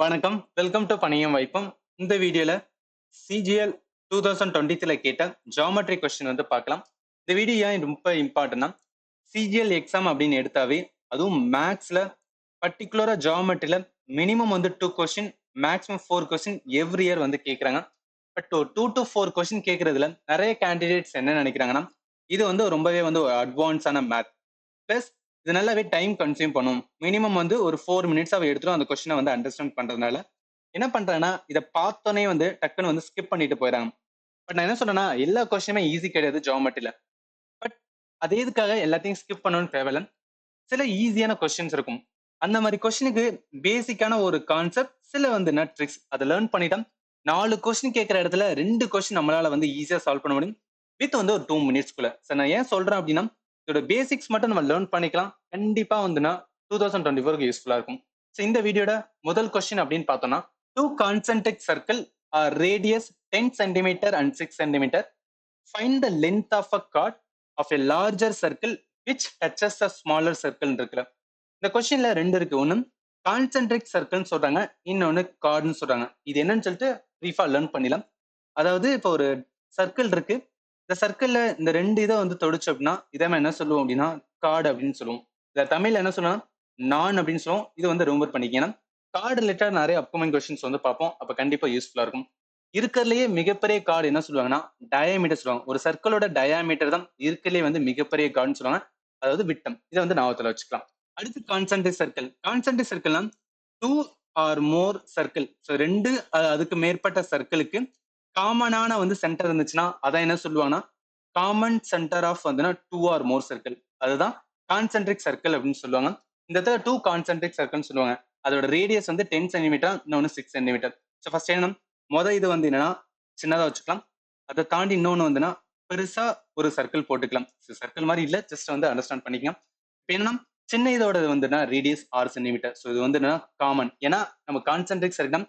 வணக்கம். Welcome to பணியும் வாய்ப்பும். இந்த வீடியோல சிஜிஎல் 2023ல கேட்ட ஜியோமெட்ரி கொஸ்டின் வந்து பார்க்கலாம். இந்த வீடியோ ஏன் ரொம்ப இம்பார்ட்டன்ட்னா, சிஜிஎல் எக்ஸாம் அப்படின்னு எடுத்தாவே, அதுவும் மேத்ஸ்ல பர்ட்டிகுலரா ஜியோமெட்ரில மினிமம் வந்து 2 question, maximum 4 question every year வந்து கேட்கறாங்க. பட் 2 to 4 கொஸ்டின் கேட்கறதுல நிறைய கேண்டிடேட்ஸ் என்ன நினைக்கிறாங்கன்னா, இது வந்து ரொம்பவே வந்து ஒரு அட்வான்ஸான மேத். பிளஸ் இது நல்லாவே டைம் கன்சியூம் பண்ணும். மினிமம் வந்து ஒரு 4 மினிட்ஸ் அவ எடுத்துரும் அந்த கொஸ்டினை வந்து அண்டர்ஸ்டாண்ட் பண்றதுனால என்ன பண்றாங்கன்னா, இத பார்த்தோனே வந்து டக்குன்னு வந்து ஸ்கிப் பண்ணிட்டு போயிறாங்க. பட் நான் என்ன சொல்றேன்னா, எல்லா கொஸ்டினுமே ஈஸி கிடையாது ஜியோமெட்ரில. பட் அது எதுக்காக எல்லாத்தையும் ஸ்கிப் பண்ணணும்னு தேவையில்ல. சில ஈஸியான கொஸ்டின்ஸ் இருக்கும். அந்த மாரி கொஸ்டினுக்கு பேசிக்கான ஒரு கான்செப்ட், சில வந்து ட்ரிக்ஸ் அத லேர்ன் பண்ணிட்டா 4 கொஸ்டின் கேட்கிற இடத்துல 2 கொஸ்டின் நம்மளால வந்து ஈஸியா சால்வ் பண்ண முடியும். வித் வந்து ஒரு 2 மினிட்ஸ்க்குள்ள. சோ நான் ஏன் சொல்றேன் அப்படின்னா, இதோட பேசிக்ஸ் மட்டும் நம்ம லேர்ன் பண்ணிக்கலாம். கண்டிப்பா வந்துனா 2024க்கு யூஸ்ஃபுல்லா இருக்கும். சோ இந்த வீடியோட முதல் கொஸ்டின் அப்படின்னு பார்த்தோம்னா, 2 concentric circle are radius 10 centimeter and 6 centimeter. Find the length of a chord of a larger circle which touches a smaller circle இருக்குல்ல. இந்த கொஸ்டின்ல 2 இருக்கு. ஒண்ணு கான்சென்ட்ரிக் சர்க்கிள்னு சொல்றாங்க. இன்னொன்னு கார்டுன்னு சொல்றாங்க. இது என்னன்னு சொல்லிட்டு பிரீஃபா லேர்ன் பண்ணிடலாம். அதாவது இப்போ ஒரு சர்க்கிள் இருக்கு. இந்த சர்க்கிள்ல இந்த 2 இத வந்து தொடுச்சு அப்படின்னா, இத நம்ம என்ன சொல்லுவோம் அப்படின்னா, கார்டு அப்படின்னு சொல்லுவோம். இத தமிழ்ல என்ன சொல்லுவோம்? நான் அப்படின்னு சொல்லுவோம். இது வந்து ரிமெம்பர் பண்ணிக்கங்க. ஏன்னா கார்டு ரிலேட்டட் நிறைய அப்கமிங் கொஸ்டின்ஸ் வந்து பார்ப்போம். அப்ப கண்டிப்பா யூஸ்ஃபுல்லா இருக்கும். இருக்கிறதுலயே மிகப்பெரிய கார்டு என்ன சொல்லுவாங்கன்னா, டயாமீட்டர் சொல்லுவாங்க. ஒரு சர்க்கிளோட டயாமீட்டர் தான் இருக்கிறதுலயே வந்து மிகப்பெரிய கார்டுன்னு சொல்லுவாங்க. அதாவது விட்டம். இத வந்து ஞாபகத்துல வச்சுக்கலாம். அடுத்து concentric circle. Concentric சர்க்கிள்னா 2 or more circle. So 2 அதுக்கு மேற்பட்ட சர்க்கிளுக்கு காமனான வந்து சென்டர் இருந்துச்சுன்னா, அதான் என்ன சொல்லுவாங்கன்னா, காமன் சென்டர் ஆஃப் வந்துனா 2 ஆர் மோர் சர்க்கிள். அதுதான் கான்சென்ட்ரிக் சர்க்கிள் அப்படின்னு சொல்லுவாங்க. இந்த இடத்துல 2 கான்சென்ட்ரிக் சர்க்கிள்னு சொல்லுவாங்க. அதோட ரேடியஸ் வந்து 10 சென்டிமீட்டர், இன்னொன்னு 6 சென்டிமீட்டர். ஸோ ஃபர்ஸ்ட் என்ன இது வந்து என்னன்னா, சின்னதா வச்சுக்கலாம். அதை தாண்டி இன்னொன்னு வந்துன்னா, பெருசா ஒரு சர்க்கிள் போட்டுக்கலாம். சர்க்கிள் மாதிரி இல்ல, ஜஸ்ட் வந்து அண்டர்ஸ்டாண்ட் பண்ணிக்கலாம். இப்ப என்னன்னா, சின்ன இதோட வந்துன்னா ரேடியஸ் 6 சென்டிமீட்டர். ஸோ இது வந்து என்னன்னா காமன். ஏன்னா நம்ம concentric circle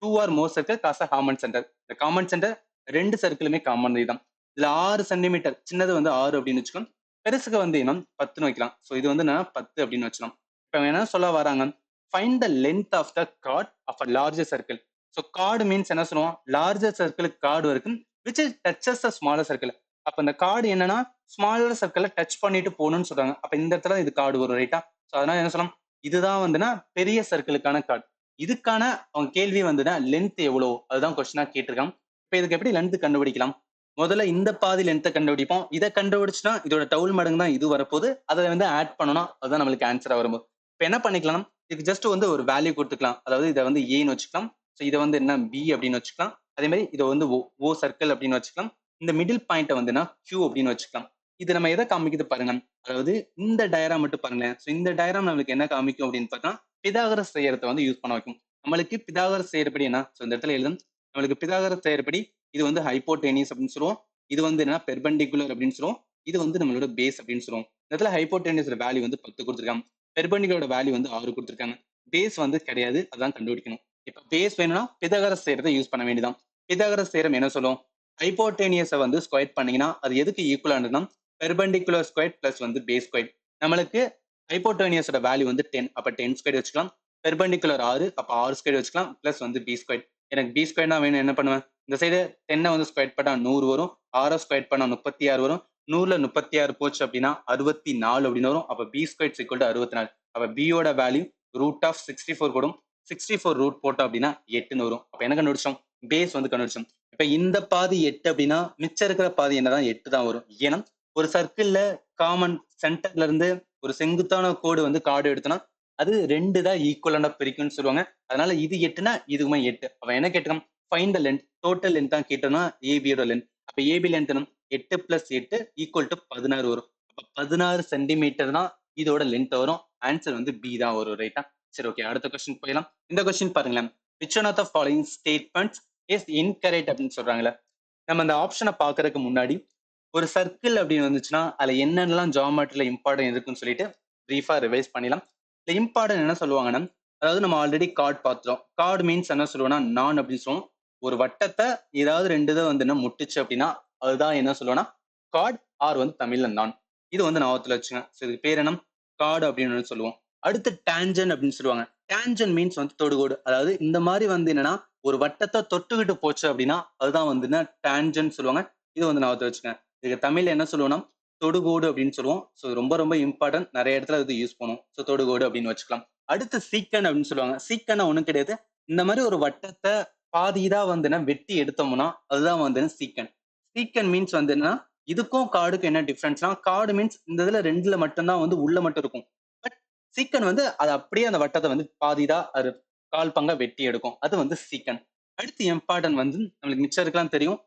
2 or more circle காச காமன் சென்டர். இந்த காமன் சென்டர் 2 சர்க்கிளுமே காமன் இதுதான். இதுல 6 சென்டிமீட்டர், சின்னது வந்து 6 அப்படின்னு வச்சுக்கோங்க. பெருசுக்கு வந்து என்ன 10ன்னு வைக்கலாம். ஸோ இது வந்து என்னன்னா 10 அப்படின்னு வச்சுக்கலாம். இப்ப என்ன சொல்ல வராங்க? Find the length of the chord of a larger circle. So chord means என்ன சொல்லுவோம்? லார்ஜர் சர்க்கிளுக்கு கார்டு வரைக்கும் which is touches the smaller circle. அப்ப இந்த கார்டு என்னன்னா ஸ்மாலர் சர்க்கிள டச் பண்ணிட்டு போகணும்னு சொல்றாங்க. அப்ப இந்த இடத்துல இது கார்டு வரும் ரைட்டா? ஸோ அதனால என்ன சொல்லலாம்? இதுதான் வந்துன்னா பெரிய சர்க்கிளுக்கான கார்டு. இதுக்கான அவங்க கேள்வி வந்துன்னா லென்த் எவ்வளோ? அதுதான் கொஸ்டினா கேட்டிருக்காங்க. இப்ப இதுக்கு எப்படி லென்த் கண்டுபிடிக்கலாம்? முதல்ல இந்த பாதி லென்த்தை கண்டுபிடிப்போம். இதை கண்டுபிடிச்சுனா இதோட டவுல் மடங்கு தான் இது வரப்போகுது. அதை வந்து ஆட் பண்ணணும். அதுதான் நம்மளுக்கு ஆன்சரா வரும்போது. இப்ப என்ன பண்ணிக்கலாம்? இதுக்கு ஜஸ்ட் வந்து ஒரு வேல்யூ கொடுத்துக்கலாம். அதாவது இதை வந்து ஏன்னு வச்சுக்கலாம். ஸோ இதை வந்து என்ன பி அப்படின்னு வச்சுக்கலாம். அதே மாதிரி இதை வந்து ஓ சர்க்கிள் அப்படின்னு வச்சுக்கலாம். இந்த மிடில் பாயிண்ட்டை வந்துன்னா கியூ அப்படின்னு வச்சுக்கலாம். இது நம்ம எதை காமிக்குது பாருங்க. அதாவது இந்த டயராம் மட்டும் பாருங்களேன். ஸோ இந்த டயராம் நம்மளுக்கு என்ன காமிக்கும் அப்படின்னு பார்த்தா பிதாகரஸ் செய்யறதை வந்து யூஸ் பண்ண வைக்கும். நம்மளுக்கு பிதாகரஸ் செய்யறபடி என்ன? ஸோ இந்த இடத்துல எழுதும். நம்மளுக்கு பிதாகரஸ் செய்யறபடி இது வந்து ஹைப்போடெனியஸ் அப்படின்னு சொல்லுவோம். இது வந்து என்ன பெர்பெண்டிகுலர் அப்படின்னு சொல்லுவோம். இது வந்து நம்மளோட பேஸ் அப்படின்னு சொல்லுவோம். இந்த இடத்துல ஹைப்போடெனியஸ் வேல்யூ வந்து 10 கொடுத்துருக்காங்க. பெர்பெண்டிகுலரோட வேல்யூ வந்து 6 கொடுத்துருக்காங்க. பேஸ் வந்து கிடையாது. அதான் கண்டுபிடிக்கணும். இப்ப பேஸ் வேணும்னா பிதாகரஸ் செய்யறதை யூஸ் பண்ண வேண்டியதான். பிதாகரஸ் தேற்றம் என்ன சொல்லும்? ஹைப்போடெனியஸை வந்து ஸ்கொயர் பண்ணீங்கன்னா அது எதுக்கு ஈக்குவலானதுன்னா பெர்பெண்டிகுலர் ஸ்கொயர் பிளஸ் வந்து பேஸ் ஸ்கொயர். நம்மளுக்கு ஹைப்போடெனியஸோட வேல்யூ வந்து 10. அப்ப 10 ஸ்கொயர் வச்சுக்கலாம். பெர்பெண்டிகுலர் 6. அப்ப 6 ஸ்கொயர் வச்சுக்கலாம். பிளஸ் வந்து பி ஸ்கொயர். எனக்கு பி ஸ்கொயர் தான் வேணும். என்ன பண்ணுவேன்? இந்த சைடு 10 வந்து ஸ்கொயர் பண்ணா 100 வரும். 6 ஸ்கொயர் பண்ணா 36 வரும். 100ல 36 போச்சு அப்படின்னா 64 அப்படின்னு வரும். அப்ப பி ஸ்கொயர் ஈக்குவல் டு 64. அப்ப பியோட வேல்யூ ரூட் ஆஃப் 64 போடும். 64 ரூட் போட்டோம் அப்படின்னா 8ன்னு வரும். அப்ப என்ன கண்டுபிடிச்சோம்? பேஸ் வந்து கண்டுபிடிச்சோம். இப்ப இந்த பாதி 8 அப்படின்னா மிச்சம் இருக்கிற பாதி என்னதான் 8 தான் வரும். ஏன்னா ஒரு சர்க்கிள்ல காமன் சென்டர்ல இருந்து ஒரு செங்குத்தான கோடு வந்து கார்டு எடுத்தோம்னா அது 2 தான் ஈக்குவலண்டா பிரிக்கும்னு சொல்லுவாங்க. அதனால இது 8னா இதுவுமே 8. அவன் என்ன கேட்டான்? Find the length. Total length தான் கேட்டோம்னா ஏபியோட லென்த். அப்ப A B length 8 plus 8 equal to 16 வரும். அப்ப 16 சென்டிமீட்டர் தான் இதோட லென்த் வரும். ஆன்சர் வந்து பி தான் வரும் ரைட்டா? சரி ஓகே, அடுத்த கொஸ்டின் போயிடலாம். இந்த கொஸ்டின் பாருங்களேன். Which one of the following statements is incorrect அப்படின்னு சொல்றாங்களே. நம்ம அந்த ஆப்ஷனை பாக்குறதுக்கு முன்னாடி ஒரு சர்க்கிள் அப்படின்னு வந்துச்சுன்னா அதுல என்னென்னலாம் ஜியோமெட்ரில இம்பார்ட்டன்ட் இருக்குன்னு சொல்லிட்டு பிரீஃபா ரிவைஸ் பண்ணிடலாம். இந்த இம்பார்ட்டன்ட் என்ன சொல்லுவாங்கன்னா, அதாவது நம்ம ஆல்ரெடி கார்டு பார்த்துட்டோம். கார்டு மீன்ஸ் என்ன சொல்லுவோம்னா நான் அப்படின்னு சொல்லுவோம். ஒரு வட்டத்தை ஏதாவது 2 இதை வந்து என்ன முட்டுச்சு அப்படின்னா அதுதான் என்ன சொல்லுவோம்னா கார்டு. ஆர் வந்து தமிழ்ல நான். இது வந்து ஞாபகத்துல வச்சுங்க. இதுக்கு பேர் என்ன? கார்டு அப்படின்னு சொல்லுவோம். அடுத்து டேஞ்சன் அப்படின்னு சொல்லுவாங்க. டேன்ஜென்ட் மீன்ஸ் வந்து தொடுகோடு. அதாவது இந்த மாதிரி வந்து என்னன்னா ஒரு வட்டத்தை தொட்டுக்கிட்டு போச்சு அப்படின்னா அதுதான் வந்து என்ன டேன்ஜென்ட் சொல்லுவாங்க. இது வந்து ஞாபகத்துல வச்சுக்கோங்க. இதுக்கு தமிழ்ல என்ன சொல்லுவோம்னா தொடுகோடு அப்படின்னு சொல்லுவோம். ஸோ ரொம்ப ரொம்ப இம்பார்ட்டன்ட், நிறைய இடத்துல இது யூஸ் பண்ணுவோம். ஸோ தொடுகோடு அப்படின்னு வச்சுக்கலாம். அடுத்து சீக்கன் அப்படின்னு சொல்லுவாங்க. சீக்கன்னா ஒண்ணும் கிடையாது. இந்த மாதிரி ஒரு வட்டத்தை பாதிதா வந்து என்ன வெட்டி எடுத்தோம்னா அதுதான் வந்து சீக்கன். சீக்கன் மீன்ஸ் வந்து என்ன, இதுக்கும் கார்டுக்கும் என்ன டிஃபரன்ஸ்னா, கார்டு மீன்ஸ் இந்த இதுல ரெண்டுல மட்டும்தான் வந்து உள்ள மட்டும் இருக்கும். பட் சீக்கன் வந்து அது அப்படியே அந்த வட்டத்தை வந்து பாதிதா அது கால் பங்கா வெட்டி எடுக்கும். அது வந்து சீக்கன். அடுத்து இம்பார்ட்டன்ட் வந்து நம்மளுக்கு மிச்சம் இருக்கலாம் தெரியும்.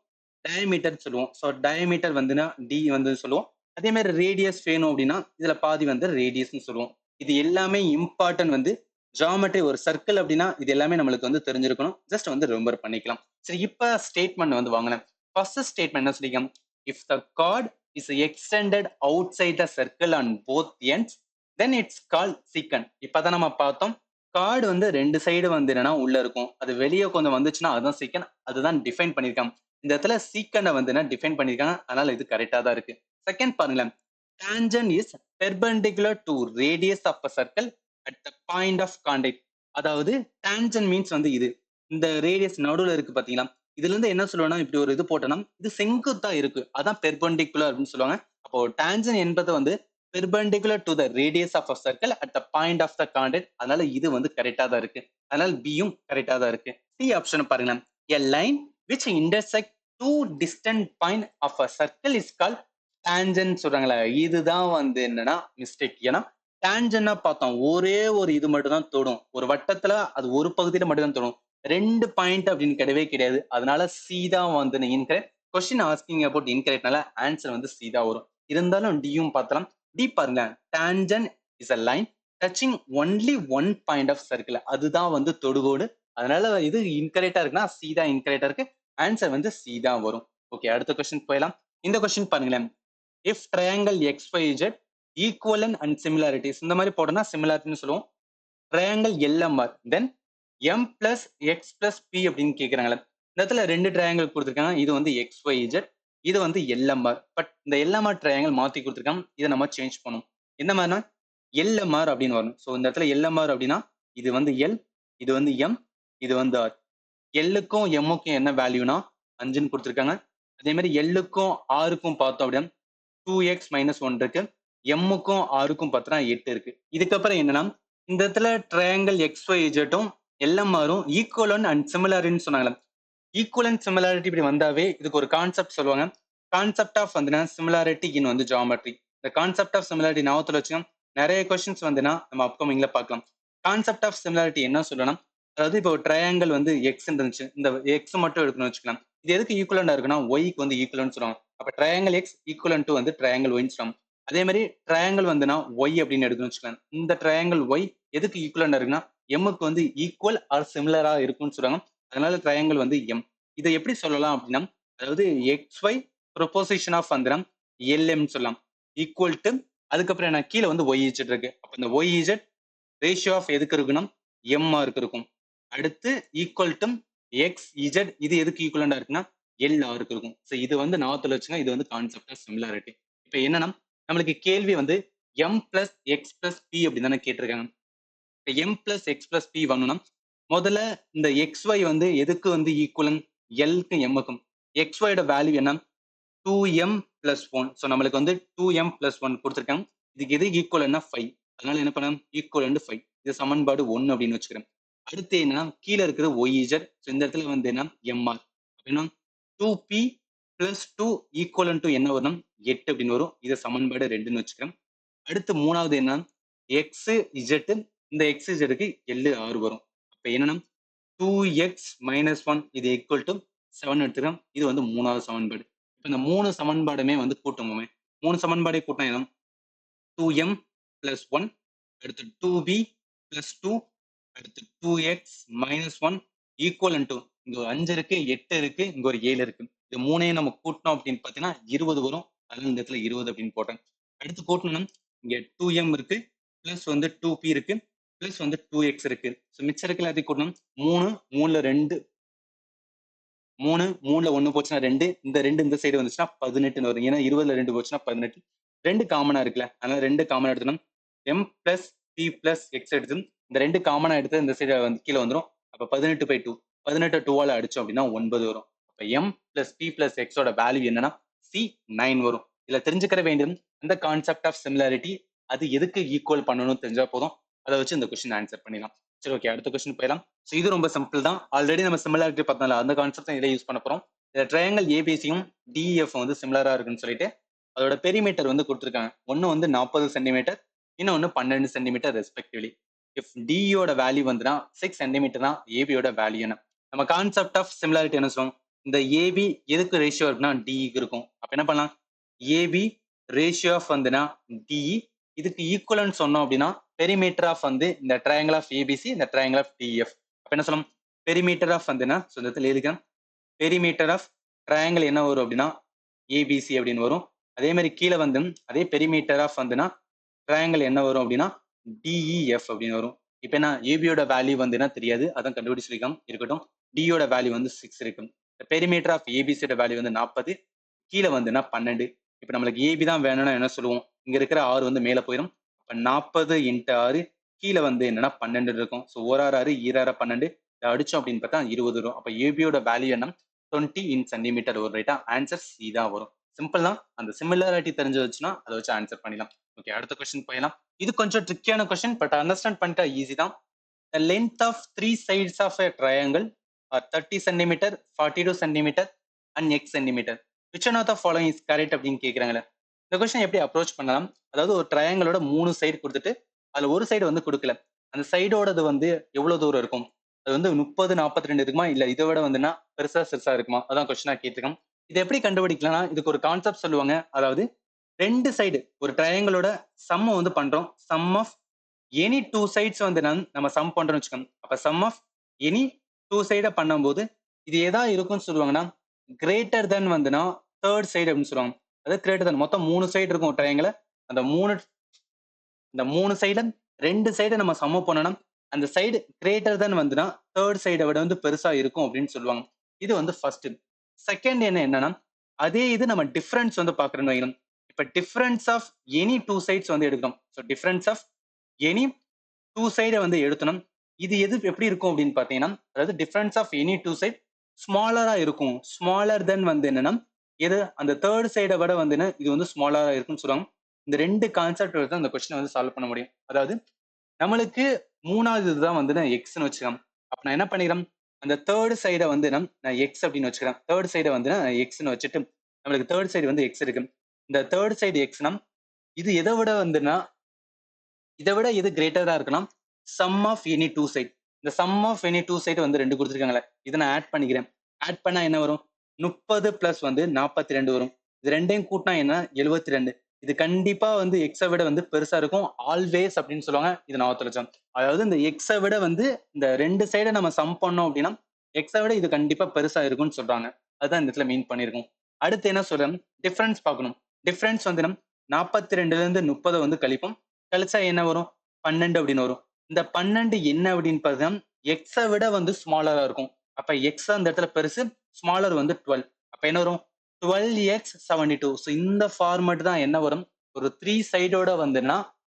டயமீட்டர் சொல்லுவோம். ஸோ டயமீட்டர் வந்துன்னா டி வந்து சொல்லுவோம். அதே மாதிரி ரேடியஸ் வேணும் அப்படின்னா இதுல பாதி வந்து ரேடியஸ்னு சொல்லுவோம். இது எல்லாமே இம்பார்ட்டன்ட் வந்து ஜியாமெட்ரி ஒரு சர்க்கிள் அப்படின்னா இது எல்லாமே நம்மளுக்கு வந்து தெரிஞ்சிருக்கணும். ஜஸ்ட் வந்து ரிமெம்பர் பண்ணிக்கலாம். சரி, இப்ப ஸ்டேட்மெண்ட் வந்து வாங்கினேன். ஃபர்ஸ்ட் ஸ்டேட்மெண்ட் என்ன சொல்லிக்கலாம்? If the chord is extended outside the circle on both ends then it's call secant. இப்பதான் நம்ம பார்த்தோம். கார்டு வந்து ரெண்டு சைடு வந்து என்னன்னா உள்ள இருக்கும். அது வெளியே கொஞ்சம் வந்துச்சுன்னா அதுதான் சீக்கன். அதுதான் டிஃபைன் பண்ணிருக்காங்க. இந்த இடத்துல சீக்கனை வந்து என்ன டிஃபைன் பண்ணிருக்காங்க. அதனால இது கரெக்டா தான் இருக்கு. செகண்ட் பாருங்களேன். Tangent is perpendicular to radius of a circle at the point of contact. அதாவது tangent மீன்ஸ் வந்து இது இந்த ரேடியஸ் நடுவுல இருக்கு பாத்தீங்களா, இதுல இருந்து என்ன சொல்லுவோம்னா இப்படி ஒரு இது போட்டோம்னா இது செங்குத்தா இருக்கு, அதான் பெர்பெண்டிகுலர் அப்படின்னு சொல்லுவாங்க. அப்போ tangent என்பது வந்து perpendicular to the radius of a circle at the point of the contact. அதனால இது வந்து கரெக்டா தான் இருக்கு. அதனால பியும் கரெக்டா தான் இருக்கு. சி ஆப்ஷன் பாருங்களேன். a line which intersect two distant point of a circle is called tangent சொல்றாங்களே, இதுதான் வந்து என்னன்னா மிஸ்டேக். ஏன்னா டேன்ஜென்ட்னா பார்த்தோம் ஒரே ஒரு இது மட்டும் தான் தொடும். ஒரு வட்டத்துல அது ஒரு பகுதியில மட்டும் தான் தொடும். 2 பாயிண்ட் அப்படின்னு கிடையவே கிடையாது. அதனால சி தான் வந்து இன்கரெக்ட். கொஸ்டின் ஆஸ்கிங் அபவுட் இன்கரெக்ட்னால ஆன்சர் வந்து சி தான் வரும். இருந்தாலும் டியும் பார்த்தலாம். டி பாருங்க. Tangent is a line touching only one point of circle. அதுதான் வந்து தொடுகோடு. அதனால இது இன்கரெக்டா இருக்குன்னா சி தான் இன்கரெக்டா இருக்கு. ஆன்சர் வந்து சி தான் வரும். ஓகே, அடுத்த கொஸ்டின் போயிடலாம். இந்த கொஸ்டின் பாருங்களேன். இஃப் ட்ரையாங்கிள் XYZ ஈக்குவலன் அண்ட் சிமிலாரிட்டிஸ் இந்த மாதிரி போட்டோம்னா சிமிலாரிட்டின்னு சொல்லுவோம். Triangle LMR then M plus X plus B அப்படின்னு கேட்குறாங்களே. இந்த இடத்துல ரெண்டு ட்ரையாங்கிள் கொடுத்துருக்காங்க. இது வந்து XYZ, இது வந்து LMR. பட் இந்த LMR ட்ரையாங்கிள் மாற்றி கொடுத்துருக்காங்க. இதை நம்ம சேஞ்ச் பண்ணும். எந்த மாதிரினா LMR அப்படின்னு வரும். ஸோ இந்த இடத்துல LMR அப்படின்னா இது வந்து L, இது வந்து M, இது வந்து R. எல்லுக்கும் எம்முக்கும் என்ன வேல்யூனா 5ன்னு கொடுத்துருக்காங்க. அதே மாதிரி எல்லுக்கும் ஆருக்கும் பார்த்தோம் அப்படின்னா 2x மைனஸ் 1 இருக்கு. எம்முக்கும் ஆருக்கும் பார்த்தோம்னா 8 இருக்கு. இதுக்கப்புறம் என்னன்னா இந்த இடத்துல ட்ரையாங்கிள் XYZம் LMRம் ஈக்குவலன் அண்ட் சிமிலாரின்னு சொன்னாங்களே. ஈக்குவலன் சிமிலாரிட்டி இப்படி வந்தாவே இதுக்கு ஒரு கான்செப்ட் சொல்லுவாங்க. கான்செப்ட் ஆஃப் வந்துன்னா சிமிலாரிட்டி இன் வந்து ஜியாமெட்ரி. இந்த கான்செப்ட் ஆஃப் சிமிலாரிட்டி ஞாபகத்தில் வச்சுக்கோங்க. நிறைய கொஸ்டின்ஸ் வந்துன்னா நம்ம அப்கமிங்ல பார்க்கலாம். கான்செப்ட் ஆஃப் சிமிலாரிட்டி என்ன சொல்லணும், அதாவது இப்போ ட்ரையாங்கிள் வந்து எக்ஸ் இருந்துச்சு, இந்த எக்ஸ் மட்டும் எடுக்கணும்னு வச்சுக்கலாம். இது எதுக்கு ஈக்குவலண்டா இருக்குன்னா ஒய்க்கு வந்து ஈக்குவலன்ட் சொல்லுவாங்க. அப்ப ட்ரையாங்கிள் எக்ஸ் ஈக்குவலன் டு வந்து ட்ரையாங்கிள் ஒய்ன்னு சொல்லுவாங்க. அதே மாதிரி ட்ரையாங்கிள் வந்துன்னா ஒய் அப்படின்னு எடுக்கணும்னு வச்சுக்கலாம். இந்த ட்ரையாங்கிள் ஒய் எதுக்கு ஈக்குவலண்டா இருக்குன்னா எம்முக்கு வந்து ஈக்குவல் ஆர் சிமிலரா இருக்கும்னு சொல்லுவாங்க. அதனால ட்ரையாங்கிள் வந்து எம். இதை எப்படி சொல்லலாம் அப்படின்னா, அதாவது எக்ஸ் ஒய் ப்ரொபோசிஷன் ஆஃப் வந்துனா எல்எம் சொல்லலாம். ஈக்குவல் டு அதுக்கப்புறம் என்ன கீழே வந்து ஒய் இஜெட் இருக்கு. அப்ப இந்த ஒய் இஜெட் ரேஷியோ ஆஃப் எதுக்கு இருக்குன்னா எம்ஆருக்கு இருக்கும். அடுத்து ஈக்குவல் டு எக்ஸ் இஜெட், இது எதுக்கு ஈக்குவலண்டா இருக்குன்னா எல்ஆருக்கு இருக்கும். ஸோ இது வந்து ஞாபகத்தில் வச்சுங்க. இது வந்து கான்செப்ட் ஆஃப் சிமிலாரிட்டி. இப்போ என்னன்னா நம்மளுக்கு கேள்வி வந்து M plus X plus B அப்படின்னு தானே கேட்டிருக்காங்க. இப்போ M plus X plus B வரணும்னா முதல்ல இந்த எக்ஸ் ஒய் வந்து எதுக்கு வந்து ஈக்குவலன் எல்க்கு எம்முக்கும். எக்ஸ் ஒயோட வேல்யூ என்ன 2m பிளஸ் 1. ஸோ நம்மளுக்கு வந்து 2m பிளஸ் 1 கொடுத்துருக்காங்க. இதுக்கு எது ஈக்குவல்னா 5. அதனால என்ன பண்ணலாம் ஈக்குவல் 5. இது சமன்பாடு 1 அப்படின்னு வச்சுக்கிறேன். அடுத்து என்னன்னா கீழே இருக்கிறது ஒய்இஜெட். ஸோ இந்த இடத்துல வந்து என்ன எம்ஆர் அப்படின்னா 2p பிளஸ் 2 ஈக்குவல் டு என்ன வரும் 8 அப்படின்னு வரும். இது சமன்பாடு 2ன்னு வச்சுக்கிறேன். அடுத்து மூணாவது என்ன எக்ஸ் இஜெட், இந்த எக்ஸ் இஜெட்டுக்கு எல்லு 6 வரும். அப்ப என்னன்னா 2x மைனஸ் 1 இது ஈக்குவல் டு 7 எடுத்துக்கிறோம். இது வந்து மூணாவது சமன்பாடு. இப்போ இந்த மூணு சமன்பாடுமே வந்து கூட்டுவோமே. மூணு சமன்பாடை கூட்டினா என்ன 2m பிளஸ் 1, அடுத்து 2b பிளஸ் 2, அடுத்து 2x மைனஸ் 1 ஈக்குவல் டு இங்க ஒரு 5 இருக்கு, 8 இருக்கு, இங்க ஒரு 7 இருக்கு. இது மூணையும் நம்ம கூட்டினோம் அப்படின்னு பார்த்தீங்கன்னா 20 வரும். அதனால இந்த இடத்துல 20 அப்படின்னு போட்டேன். அடுத்து கூட்டணும் இங்க 2m இருக்கு, பிளஸ் வந்து 2p இருக்கு, பிளஸ் வந்து 2x இருக்கு. ஸோ மிச்சம் இருக்கு எல்லாத்தையும் கூட்டணும். 3, 3ல 2, 3, 3ல 1 போச்சுன்னா 2, இந்த 2 இந்த சைடு வந்துச்சுன்னா 18ன்னு வரும். ஏன்னா 20ல 2 போச்சுன்னா 18. 2 காமனா இருக்குல்ல, அதனால 2 காமனா எடுத்துக்கணும். m plus p plus x எடுத்து இந்த ரெண்டு காமனா எடுத்து இந்த சைடு வந்து கீழே வந்துடும். அப்ப 18/2 18 2ஆல அடிச்சோம் அப்படின்னா 9 வரும். அப்ப எம் பிளஸ் பி பிளஸ் எக்ஸோட வேல்யூ என்னன்னா சி 9 வரும். இதுல தெரிஞ்சுக்கிற வேண்டியது அந்த கான்செப்ட் ஆஃப் சிமிலாரிட்டி, அது எதுக்கு ஈக்குவல் பண்ணணும்னு தெரிஞ்சா போதும். அதை வச்சு இந்த கொஸ்டின் ஆன்சர் பண்ணிடலாம். சரி, ஓகே, அடுத்த கொஸ்டின் போயிடலாம். ஸோ இது ரொம்ப சிம்பிள் தான். ஆல்ரெடி நம்ம சிமிலாரிட்டி பார்த்தோம்ல, அந்த கான்செப்ட் இதை யூஸ் பண்ண போறோம். இந்த ட்ரையாங்கல் ஏபிசியும் டிஎஃப் வந்து சிமிலரா இருக்குன்னு சொல்லிட்டு அதோட பெரிமீட்டர் வந்து கொடுத்துருக்காங்க. ஒன்னு வந்து 40 சென்டிமீட்டர், இன்னொன்னு 12 சென்டிமீட்டர் ரெஸ்பெக்டிவ்லி. இஃப் டியோட வேல்யூ வந்துன்னா 6 சென்டிமீட்டர் தான் ஏபியோட வேல்யூ. நம்ம கான்செப்ட் ஆஃப் சிமிலாரிட்டி என்ன சொல்லுவோம், இந்த ஏபி எதுக்கு ரேஷியோ இருக்குன்னா டிக்கு இருக்கும். அப்ப என்ன பண்ணலாம், ஏபி ரேஷியோ ஆஃப் வந்துன்னா டி, இதுக்கு ஈக்குவலன்ட் சொன்னோம் அப்படின்னா பெரிமீட்டர் ஆஃப் வந்து இந்த ட்ரையாங்கிள் ஆஃப் ஏபிசி, இந்த ட்ரையாங்கிள் ஆஃப் டிஎஃப். அப்ப என்ன சொல்லலாம், பெரிமீட்டர் ஆஃப் வந்துன்னா சொந்தத்தில் எழுதிக்கலாம், பெரிமீட்டர் ஆஃப் ட்ரையாங்கிள் என்ன வரும் அப்படின்னா ஏபிசி அப்படின்னு வரும். அதே மாதிரி கீழே வந்து அதே பெரிமீட்டர் ஆஃப் வந்துன்னா ட்ரையாங்கிள் என்ன வரும் அப்படின்னா டிஇஎஃப் அப்படின்னு வரும். இப்போ என்ன, ஏபியோட வேல்யூ வந்து என்ன தெரியாது, அதான் கண்டுபிடிச்சிருக்கோம் இருக்கட்டும். டியோட வேல்யூ வந்து 6 இருக்கும். பெரிமீட்டர் ஆஃப் ஏபிசியோட வேல்யூ வந்து 40, கீழே வந்துன்னா 12. இப்போ நம்மளுக்கு ஏபி தான் வேணும்னா என்ன சொல்லுவோம், இங்க இருக்கிற 6 வந்து மேலே போயிடும். அப்போ 40 × 6, கீழே வந்து என்னன்னா 12 இருக்கும். ஸோ 1 6 2 12 அடிச்சோம் அப்படின்னு பார்த்தா 20 வரும். அப்போ ஏபியோட வேல்யூ என்ன 20 இன் சென்டிமீட்டர் வரும். ரைட்டா, ஆன்சர் சி தான் வரும். சிம்பிள் தான். அந்த சிமிலாரிட்டி தெரிஞ்சு வச்சுன்னா அதை வச்சு ஆன்சர் பண்ணிடலாம். ஓகே, அடுத்த கொஸ்டின் போயிடலாம். இது கொஞ்சம் ட்ரிக்கியான கொஸ்டின், பட் அண்டர்ஸ்டாண்ட் பண்ணிட்டா ஈஸி தான். The length of 3 sides of a triangle are 30 cm, 42 cm and x cm. Which one of the following is correct அப்படின்னு கேட்குறாங்களே. இந்த கொஸ்டின் எப்படி அப்ரோச் பண்ணலாம், அதாவது ஒரு ட்ரையாங்கிளோட 3 சைடு கொடுத்துட்டு அதில் ஒரு சைடு வந்து கொடுக்கல, அந்த சைடோடது வந்து எவ்வளவு தூரம் இருக்கும், அது வந்து 30 42 இருக்குமா, இல்லை இதை விட வந்துன்னா பெருசா சிறுசா இருக்குமா, அதான் கொஸ்டினா கேட்டிருக்கோம். இது எப்படி கண்டுபிடிக்கலாம்னா, இதுக்கு ஒரு கான்செப்ட் சொல்லுவாங்க. அதாவது ரெண்டு சைடு ஒரு ட்ரையாங்கிளோட சம்ம வந்து பண்றோம், sum of any two sides வந்து நம்ம சம் பண்றோம்னு வச்சுக்கோங்க. அப்ப சம் ஆஃப் எனி டூ சைடை பண்ணும்போது இது எதா இருக்கும்னு சொல்லுவாங்கன்னா கிரேட்டர் தென் வந்துன்னா தேர்ட் சைடு அப்படின்னு சொல்லுவாங்க. அதாவது கிரேட்டர் தென் மொத்தம் 3 சைடு இருக்கும் ட்ரையாங்கிள். அந்த மூணு சைடு ரெண்டு சைடை நம்ம சம பண்ணணும், அந்த சைடு கிரேட்டர் தென் வந்துன்னா தேர்ட் சைடை விட வந்து பெருசா இருக்கும் அப்படின்னு சொல்லுவாங்க. இது வந்து ஃபர்ஸ்ட். செகண்ட் என்னன்னா, அதே இது நம்ம டிஃபரன்ஸ் வந்து பாக்குறோம்னு வைக்கணும். இப்ப difference of any two sides வந்து எடுக்கிறோம். ஸோ டிஃபரன்ஸ் ஆஃப் எனி டூ சைடை வந்து எடுத்தணும். இது எது எப்படி இருக்கும் அப்படின்னு பாத்தீங்கன்னா, அதாவது difference of any two side ஸ்மாலரா இருக்கும். ஸ்மாலர் தென் வந்து என்னன்னா, எது அந்த தேர்ட் சைடை விட வந்து இது வந்து ஸ்மாலரா இருக்குன்னு சொல்லுவாங்க. இந்த ரெண்டு கான்செப்ட் தான் இந்த கொஸ்டின் வந்து சால்வ் பண்ண முடியும். அதாவது நம்மளுக்கு மூணாவது இதுதான் வந்து நான் எக்ஸ்னு வச்சுக்கலாம். அப்ப நான் என்ன பண்ணிக்கிறேன், அந்த தேர்ட் சைடை வந்து நான் எக்ஸ் அப்படின்னு வச்சுக்கிறேன். தேர்ட் சைடை வந்து நான் எக்ஸ்னு வச்சுட்டு நம்மளுக்கு தேர்ட் சைடு வந்து எக்ஸ் இருக்கு. இந்த தேர்ட் சைடு எக்ஸ்னா இது எதை விட வந்துன்னா, இதை விட எது கிரேட்டரா இருக்குன்னா sum of any two side. இந்த sum of any two side வந்து ரெண்டு கொடுத்துருக்காங்களே, இதை நான் ஆட் பண்ணிக்கிறேன். ஆட் பண்ணா என்ன வரும், 30 பிளஸ் வந்து 42 வரும். இது ரெண்டையும் கூட்டினா என்ன 72. இது கண்டிப்பா வந்து எக்ஸை விட வந்து பெருசா இருக்கும் ஆல்வேஸ் அப்படின்னு சொல்லுவாங்க. இது நான் ஒத்துழைச்சேன். அதாவது இந்த எக்ஸை விட வந்து இந்த ரெண்டு சைடை நம்ம சம் பண்ணோம் அப்படின்னா எக்ஸை விட இது கண்டிப்பா பெருசா இருக்கும்னு சொல்றாங்க. அதுதான் இந்த இடத்துல மீன் பண்ணியிருக்கோம். அடுத்து என்ன சொல்றேன், டிஃபரன்ஸ் பார்க்கணும். டிஃபரன்ஸ் வந்து நம்ம 42ல இருந்து 30 வந்து கழிப்போம். கழிச்சா என்ன வரும், 12 அப்படின்னு வரும். இந்த 12 என்ன அப்படின்னு பார்த்தீங்கன்னா எக்ஸை விட வந்து ஸ்மாலரா இருக்கும். அப்ப எக்ஸ் அந்த இடத்துல பெருசு, ஸ்மாலர் வந்து 12. அப்ப என்ன வரும் 12x 72. ஸோ இந்த ஃபார்மேட் தான் என்ன வரும், ஒரு 3 சைடோட வந்துன்னா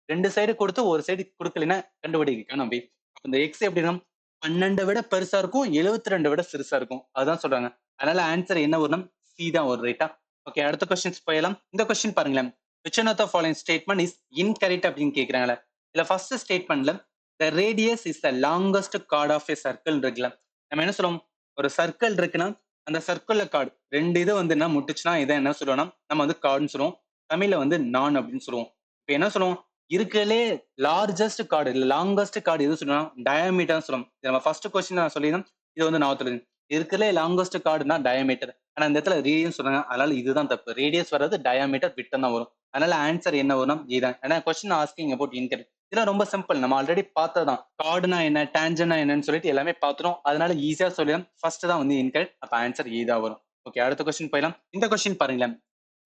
ரெண்டு சைடு கொடுத்து ஒரு சைடு கொடுக்கலன்னா கண்டுபிடிக்க நம்ம. இந்த எக்ஸ் எப்படின்னா 12 விட பெருசா இருக்கும், 72 விட சிறுசா இருக்கும். அதுதான் சொல்றாங்க. அதனால ஆன்சர் என்ன வரும், சி தான் வரும். ரைட்டா, ஓகே, அடுத்த கொஸ்டின்ஸ் போயிடலாம். இந்த கொஸ்டின் பாருங்களேன், which one of the following statement is incorrect அப்படின்னு கேக்குறாங்களே. இதுல first ஸ்டேட்மெண்ட்ல the radius is the longest chord of a circle இருக்குல்ல, நம்ம என்ன சொல்லுவோம், ஒரு சர்க்கிள் இருக்குன்னா அந்த சர்க்கிள்ல கார்டு ரெண்டு இது வந்து என்ன முட்டுச்சுன்னா இதை என்ன சொல்லுவோம்னா நம்ம வந்து கார்டுன்னு சொல்லுவோம். தமிழ்ல வந்து நான் அப்படின்னு சொல்லுவோம். இப்போ என்ன சொல்லுவோம், இருக்கிறதுலே லார்ஜஸ்ட் கார்டு இல்ல லாங்கஸ்ட் கார்டு எது சொல்லுவோம், டயாமீட்டர் சொல்லுவோம். நம்ம ஃபர்ஸ்ட் கொஸ்டின் நான் சொல்லியிருந்தேன், இது வந்து நான் சொல்லுது இருக்கிறதுலே லாங்கஸ்ட் கார்டுனா டயாமீட்டர். ஆனா இந்த இடத்துல ரேடியஸ் சொல்றாங்க, அதனால இதுதான் தப்பு. ரேடியஸ் வர்றது டயாமீட்டர் விட்டம் தான் வரும். அதனால ஆன்சர் என்ன வரும், இதுதான். ஏன்னா கொஸ்டின் ஆஸ்கிங் அபவுட் இன்கரெக்ட். இதெல்லாம் ரொம்ப சிம்பிள், நம்ம ஆல்ரெடி பார்த்ததான். கார்டுனா என்ன, டேஞ்சனா என்னன்னு சொல்லிட்டு எல்லாமே பார்த்துரும். அதனால ஈஸியா சொல்லிடலாம். ஃபர்ஸ்ட் தான் வந்து இன்கரெக்ட். அப்ப ஆன்சர் இதா வரும். ஓகே, அடுத்த கொஸ்டின் போயிடலாம். இந்த கொஸ்டின் பாருங்களேன்,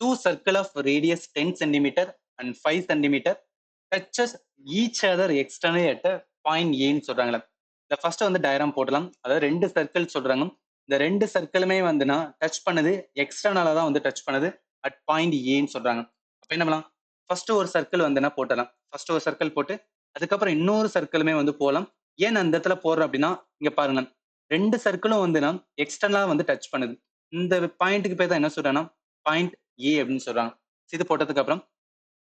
two circle of radius 10 centimetre and 5 centimetre touches each other external at point ஏன்னு சொல்றாங்களே. இந்த ஃபர்ஸ்ட் வந்து டயராம் போடலாம். அதாவது ரெண்டு சர்க்கிள் சொல்றாங்க. இந்த ரெண்டு சர்க்கிளுமே வந்துன்னா டச் பண்ணது எக்ஸ்டர்னலா தான் வந்து டச் பண்ணது அட் பாயிண்ட் ஏன்னு சொல்றாங்க. அப்ப என்ன பண்ணலாம், ஃபர்ஸ்ட் ஒரு சர்க்கிள் வந்து என்ன போட்டலாம். ஃபர்ஸ்ட் ஒரு சர்க்கிள் போட்டு அதுக்கப்புறம் இன்னொரு சர்க்கிளுமே வந்து போகலாம். ஏன் நான் இந்த இடத்துல போடுறேன் அப்படின்னா, இங்க பாருங்க. 2 சர்க்கிளும் வந்து நான் எக்ஸ்டர்னலா வந்து டச் பண்ணுது. இந்த பாயிண்ட்க்கு பேர் தான் என்ன சொல்றாங்கன்னா, பாயிண்ட் ஏ அப்படின்னு சொல்றாங்க. இது போட்டதுக்கு அப்புறம்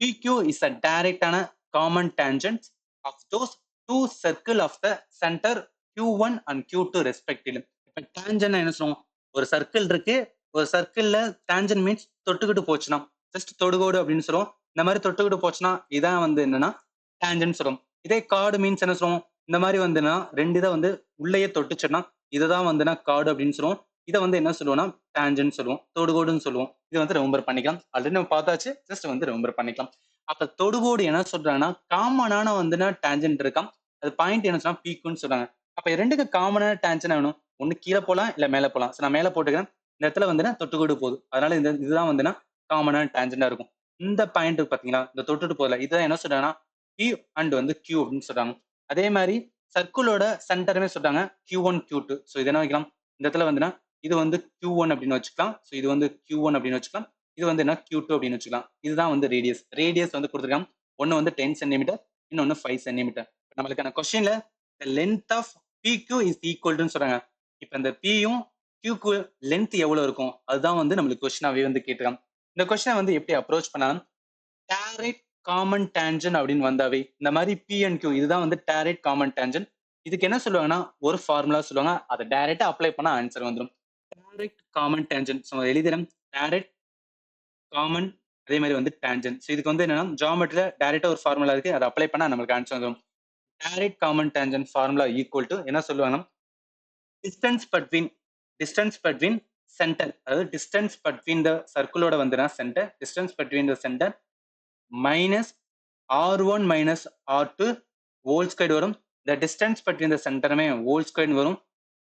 PQ is a direct ஆன common tangent of those two circle of the center Q1 and Q2 respectively. இப்ப tangent என்ன சொல்லுவோம்? ஒரு சர்க்கிள் இருக்கு. ஒரு சர்க்கிள்ல tangent மீன்ஸ் தொட்டுக்கிட்டு போச்சுன்னா, ஜஸ்ட் தொடுகோடு அப்படின்னு சொல்லுவோம். இந்த மாதிரி தொட்டுக்கிட்டு போச்சுன்னா, இதான் வந்து என்னன்னா tangent சொல்லுவோம். இதே கார்டு மீன்ஸ் என்ன சொல்லுவோம்? இந்த மாதிரி வந்துன்னா 2 இதை வந்து உள்ளேயே தொட்டுச்சுன்னா, இதுதான் வந்துன்னா கார்டு அப்படின்னு சொல்லுவோம். இதை வந்து என்ன சொல்லுவோம்னா டேஞ்சன்ட் சொல்லுவோம். தொடுகோடுன்னு சொல்லுவோம். இது வந்து ரிமெம்பர் பண்ணிக்கலாம். ஆல்ரெடி நம்ம பார்த்தாச்சு. ஜஸ்ட் வந்து ரிமெம்பர் பண்ணிக்கலாம். அப்ப தொடுகோடு என்ன சொல்றாங்கன்னா, காமனான வந்துன்னா டேஞ்சன்ட் இருக்காம். அது பாயிண்ட் என்ன சொன்னா பீக்குன்னு சொல்றாங்க. அப்ப 2க்கு காமனான டேஞ்சன்ட் வேணும். ஒண்ணு கீழே போலாம், இல்ல மேல போலாம். சோ நான் மேல போட்டுக்கிறேன். இந்த இடத்துல வந்துன்னா தொட்டுக்கோடு போகுது. அதனால இதுதான் வந்துன்னா காமனான டேஞ்சன்டா இருக்கும். இந்த பாயிண்ட் பாத்தீங்களா? இந்த தொட்டுட்டு போகல. இதுதான் என்ன சொல்றாங்கன்னா P அண்ட் வந்து Q அப்படின்னு சொல்றாங்க. அதே மாதிரி சர்க்கிளோட சென்டருமே சொல்றாங்க Q1 Q2. ஸோ இது என்ன வைக்கலாம்? இந்த இடத்துல வந்துன்னா இது வந்து Q1 அப்படின்னு வச்சுக்கலாம். ஸோ இது வந்து Q1 அப்படின்னு வச்சுக்கலாம். இது வந்து என்ன Q2 அப்படின்னு வச்சுக்கலாம். இதுதான் வந்து ரேடியஸ். ரேடியஸ் வந்து கொடுத்துருக்காங்க. ஒன்னு வந்து 10 சென்டிமீட்டர், இன்னொன்னு 5 சென்டிமீட்டர். நம்மளுக்கான கொஸ்டின்ல length of PQ is equal சொல்றாங்க. இப்ப இந்த Pயும் Qக்கு லென்த் எவ்வளவு இருக்கும்? அதுதான் வந்து நம்மளுக்கு கொஸ்டினாவே வந்து கேட்டுருக்காங்க. இந்த கொஸ்டினை வந்து எப்படி அப்ரோச் பண்ணலாம்? டைரக்ட் காமன் டேஞ்சன் அப்படின்னு வந்தாவே இந்த மாதிரி P and Q இதுதான் வந்து டைரக்ட் காமன் டேஞ்சன். இதுக்கு என்ன சொல்லுவாங்கன்னா ஒரு ஃபார்முலா சொல்லுவாங்க. அதை டைரக்டா அப்ளை பண்ணா ஆன்சர் வந்துடும். Direct common tangent. ஸோ எழுதிடும் டைரக்ட் காமன் அதே மாதிரி வந்து டேஞ்சன். ஸோ இதுக்கு வந்து என்னன்னா ஜியோமெட்ரியில டைரக்டா ஒரு ஃபார்முலா இருக்கு. அதை அப்ளை பண்ணா நம்மளுக்கு ஆன்சர் வந்துடும். Direct common டேஞ்சன் formula equal to என்ன சொல்லுவாங்கன்னா டிஸ்டன்ஸ் பட்வீன் சென்டர், அதாவது டிஸ்டன்ஸ் பட்வீன் த சர்க்கிளோட வந்துன்னா centre, distance between the centre minus R1 minus R2 whole square வரும். இந்த டிஸ்டன்ஸ் பட்வீன் த சென்டருமே ஹோல் ஸ்கொயர் வரும்,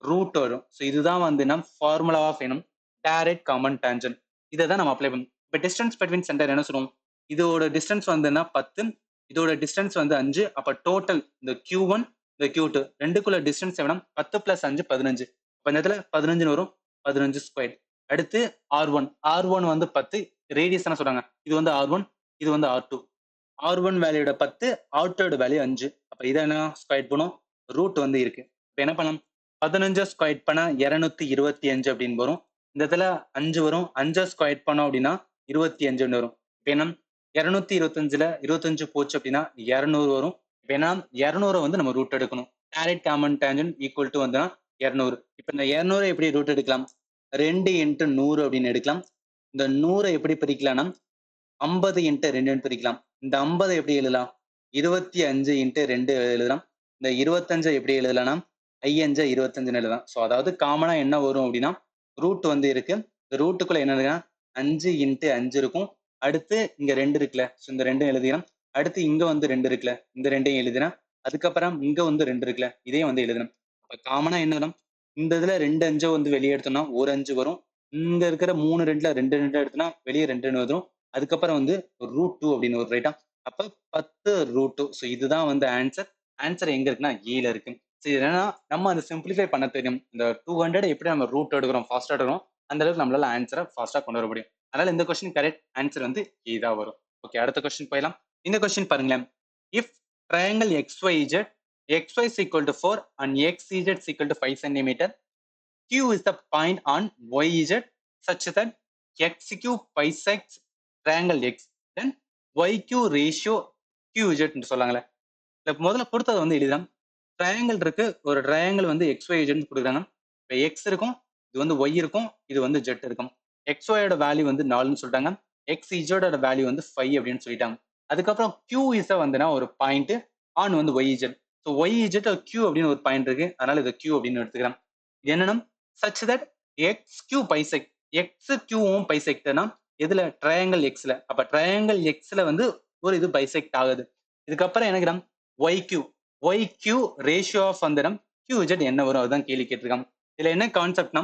ரூட் வரும். ஸோ இதுதான் வந்து நம்ம ஃபார்முலா ஆஃப் எனும் டைரக்ட் காமன் டேஞ்சன். இதை தான் நம்ம அப்ளை பண்ணணும். இப்போ டிஸ்டன்ஸ் பட்வீன் சென்டர் என்ன சொல்லுவோம்? இதோட டிஸ்டன்ஸ் வந்துன்னா 10, இதோட டிஸ்டன்ஸ் வந்து 5. அப்ப டோட்டல் இந்த Q1 இந்த Q2 ரெண்டுக்குள்ள டிஸ்டன்ஸ் எவ்வளவு? 10 + 5 15. அப்ப இந்த இடத்துல 15 வரும், 15 ஸ்கொயர். அடுத்து R1 வந்து 10, ரேடியஸ் என்ன சொல்றாங்க? இது வந்து R1, இது வந்து R2. R1 வேல்யூட 10, R2 value 5. அப்ப இதை என்ன ஸ்கொயர் பண்ணும்? ரூட் வந்து இருக்கு. இப்ப என்ன பண்ணலாம்? 15 ஸ்கொயர் பண்ணா 225 அப்படின்னு வரும். இந்த இடத்துல 5 வரும். 5 ஸ்கொயர் பண்ணோம் அப்படின்னா 25 வரும். இப்ப என்ன 225ல 25 போச்சு அப்படின்னா 200 வரும். இப்ப என்ன 200 வந்து நம்ம ரூட் எடுக்கணும். Direct common tangent equal to வந்துன்னா 200. இப்ப இந்த 200 எப்படி ரூட் எடுக்கலாம்? 2 × 100 அப்படின்னு எடுக்கலாம். இந்த 100 எப்படி பிரிக்கலாம்னா 50 × 2 பிரிக்கலாம். இந்த 50 எப்படி எழுதலாம்? 25 × 2 எழுதலாம். இந்த 25 எப்படி எழுதலாம்னா 5 25 எழுதலாம். ஸோ அதாவது காமனா என்ன வரும் அப்படின்னா ரூட் வந்து இருக்கு. இந்த ரூட்டுக்குள்ள என்ன இருக்குன்னா 5 × 5 இருக்கும். அடுத்து இங்க 2 இருக்குல்ல, ஸோ இந்த 2 எழுதிக்கலாம். அடுத்து இங்க வந்து 2 இருக்குல்ல, இந்த 2ஐயும் எழுதினா. அதுக்கப்புறம் இங்க வந்து 2 இருக்குல்ல, இதையும் வந்து எழுதணும். இப்ப காமனா என்ன வரும்? இந்த இதுல 2 5 வந்து வெளியே எடுத்தோம்னா ஒரு 5 வரும். இங்க இருக்கிற 3 2ல 2 2 எடுத்தோம்னா வெளியே 2 வரும். அதுக்கப்புறம் வந்து √2 அப்படின்னு ஒரு ரைட்டா. அப்ப 10 √2. ஸோ இதுதான் வந்து ஆன்சர். ஆன்சர் எங்க இருக்குன்னா ஏல இருக்கு. சரி என்னன்னா நம்ம அதை சிம்பிளிஃபை பண்ண தெரியும். இந்த 200 எப்படி நம்ம ரூட் எடுக்கிறோம், ஃபாஸ்டா எடுக்கிறோம், அந்த அளவுக்கு நம்மளால ஆன்சரை ஃபாஸ்டா கொண்டு வர முடியும். அதனால இந்த கொஸ்டின் கரெக்ட் ஆன்சர் வந்து ஏ தான் வரும். ஓகே, அடுத்த கொஸ்டின் போயிடலாம். இந்த கொஸ்டின் பாருங்களேன். If triangle XYZ XY is equal to 4 and XZ is equal to 5 centimeter, Q is the point on YZ such that XQ bisects triangle X, then YQ ratio QZ ன்னு சொல்லாங்களே. முதல்ல கொடுத்தது வந்து எழுதலாம். Triangle இருக்கு, ஒரு triangle வந்து XYZ கொடுக்குறாங்க. இப்போ X இருக்கும், இது வந்து Y இருக்கும், இது வந்து Z இருக்கும். XYயோட வேல்யூ வந்து 4ன்னு சொல்லிட்டாங்க. XZோட வேல்யூ வந்து 5 அப்படின்னு சொல்லிட்டாங்க. அதுக்கப்புறம் QZ வந்துன்னா ஒரு பாயிண்ட், ஆன் வந்து YZ. ஸோ YZ Q அப்படின்னு ஒரு பாயிண்ட் இருக்கு, அதனால இதை Q அப்படின்னு எடுத்துக்கிறேன். இது என்னன்னா such that XQ bisect, XQவும் பைசெக்ட்னா எதுல? ட்ரையாங்கிள் Xல. அப்ப ட்ரையாங்கிள் Xல வந்து ஒரு இது பைசெக்ட் ஆகுது. இதுக்கப்புறம் எனக்கு YQ ரேஷியோ ஆஃப் வந்துடும் QZ என்ன வரும்? அதுதான் கேள்வி கேட்டிருக்காங்க. இதுல என்ன கான்செப்ட்னா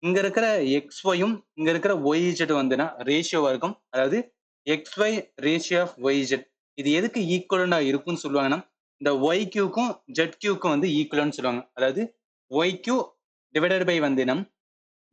இங்க இருக்கிற XYயும் இங்க இருக்கிற YZ வந்துன்னா ரேஷியோவா இருக்கும். அதாவது XY ரேஷியோ ஆஃப் YZ. இது எதுக்கு ஈக்குவலண்டா இருக்கும்னு சொல்லுவாங்கன்னா இந்த YQக்கும் ZQக்கும் வந்து ஈக்குவலன்னு சொல்லுவாங்க. அதாவது YQ டிவைடட் பை வந்து நம்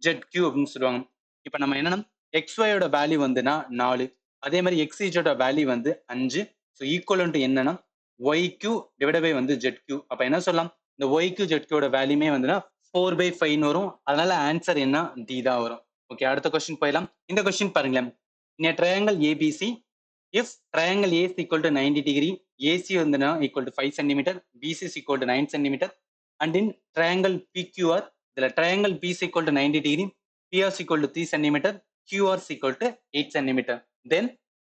ZQ அப்படின்னு சொல்லுவாங்க. இப்ப நம்ம என்னன்னா XYயோட வேல்யூ வந்துன்னா 4, அதே மாதிரி XZோட வேல்யூ வந்து 5. ஸோ ஈக்குவலன்ட் என்னன்னா ஒய்க்யூ டிவைட் பை வந்து ஜெட் கியூ. அப்ப என்ன சொல்லலாம், இந்த ஒய்க்யூ ஜெட் கியூட வேல்யூமே வந்துன்னா 4/5 வரும். அதனால ஆன்சர் என்ன, டி தான் வரும். ஓகே, அடுத்த கொஸ்டின் போயிடலாம். இந்த கொஸ்டின் பாருங்களேன். இன் a triangle ABC, if triangle A is equal to 90 degree, AC வந்துன்னா equal to 5 centimeter, BC is equal to 9 centimeter, and in triangle PQR, இதுல triangle B is equal to 90 degree, PR is equal to 3 centimeter, QR is equal to 8 centimeter. Then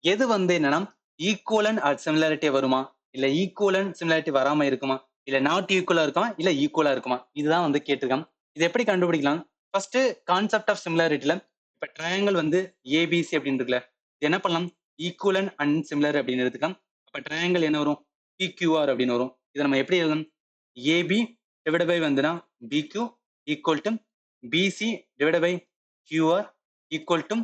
எது வந்து என்னன்னா ஈக்குவலன் R similarity வருமா, இல்ல ஈக்குவலன் similarity வராம இருக்குமா, இல்ல not ஈக்குவலா இருக்குமா, இல்ல ஈக்குவலா இருக்குமா, இதுதான் வந்து கேட்டிருக்காங்க. இது எப்படி கண்டுபிடிக்கலாம்? ஃபர்ஸ்ட் கான்செப்ட் ஆஃப் சிமிலாரிட்டில இப்ப ட்ரையாங்கிள் வந்து ஏபிசி அப்படின்னு இருக்குல்ல, இது என்ன பண்ணலாம், ஈக்குவலன் அண்ட் சிமிலர் அப்படின்னு எடுத்துக்கலாம். அப்ப ட்ரையாங்கிள் என்ன வரும், பிக்யூஆர் அப்படின்னு வரும். இதை நம்ம எப்படி எழுதணும், ஏபி டிவைட் பை வந்துன்னா PQ equal to BC divide by QR equal to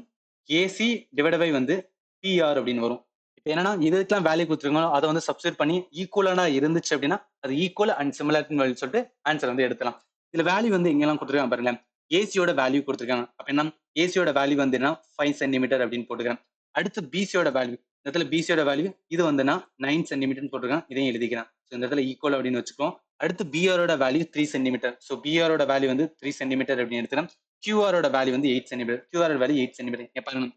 AC divide by வந்து பிஆர் அப்படின்னு வரும். இப்போ என்னன்னா இதுக்கெல்லாம் வேல்யூ கொடுத்துருக்கோம், அதை வந்து சப்ஸ்டிட் பண்ணி ஈக்குவலானா இருந்துச்சு அப்படின்னா அது ஈக்குவல் அண்ட் சிமிலாரிட்டின்னு வேல்யூ சொல்லிட்டு ஆன்சர் வந்து எடுத்துலாம். இதுல வேல்யூ வந்து எங்கெல்லாம் கொடுத்துருக்காங்க பாருங்க, ஏசியோட வேல்யூ கொடுத்துருக்காங்க. அப்ப என்ன, ஏசியோட வேல்யூ வந்து என்ன 5 சென்டிமீட்டர் அப்படின்னு போட்டுக்கிறேன். அடுத்து பிசியோட வேல்யூ, இந்த இடத்துல பிசியோட வேல்யூ இது வந்துன்னா 9 சென்டிமீட்டர் போட்டுருக்கேன், இதையும் எழுதிக்கிறேன். ஸோ இந்த இடத்துல ஈக்குவல் அப்படின்னு வச்சுக்கோம். அடுத்து பிஆரோட வேல்யூ 3 சென்டிமீட்டர். ஸோ பிஆரோட வேல்யூ வந்து 3 சென்டிமீட்டர் அப்படின்னு எடுத்துக்கிறேன். கியூஆரோட வேல்யூ வந்து 8 சென்டிமீட்டர். கியூஆரோட value 8 centimetre. பாருங்க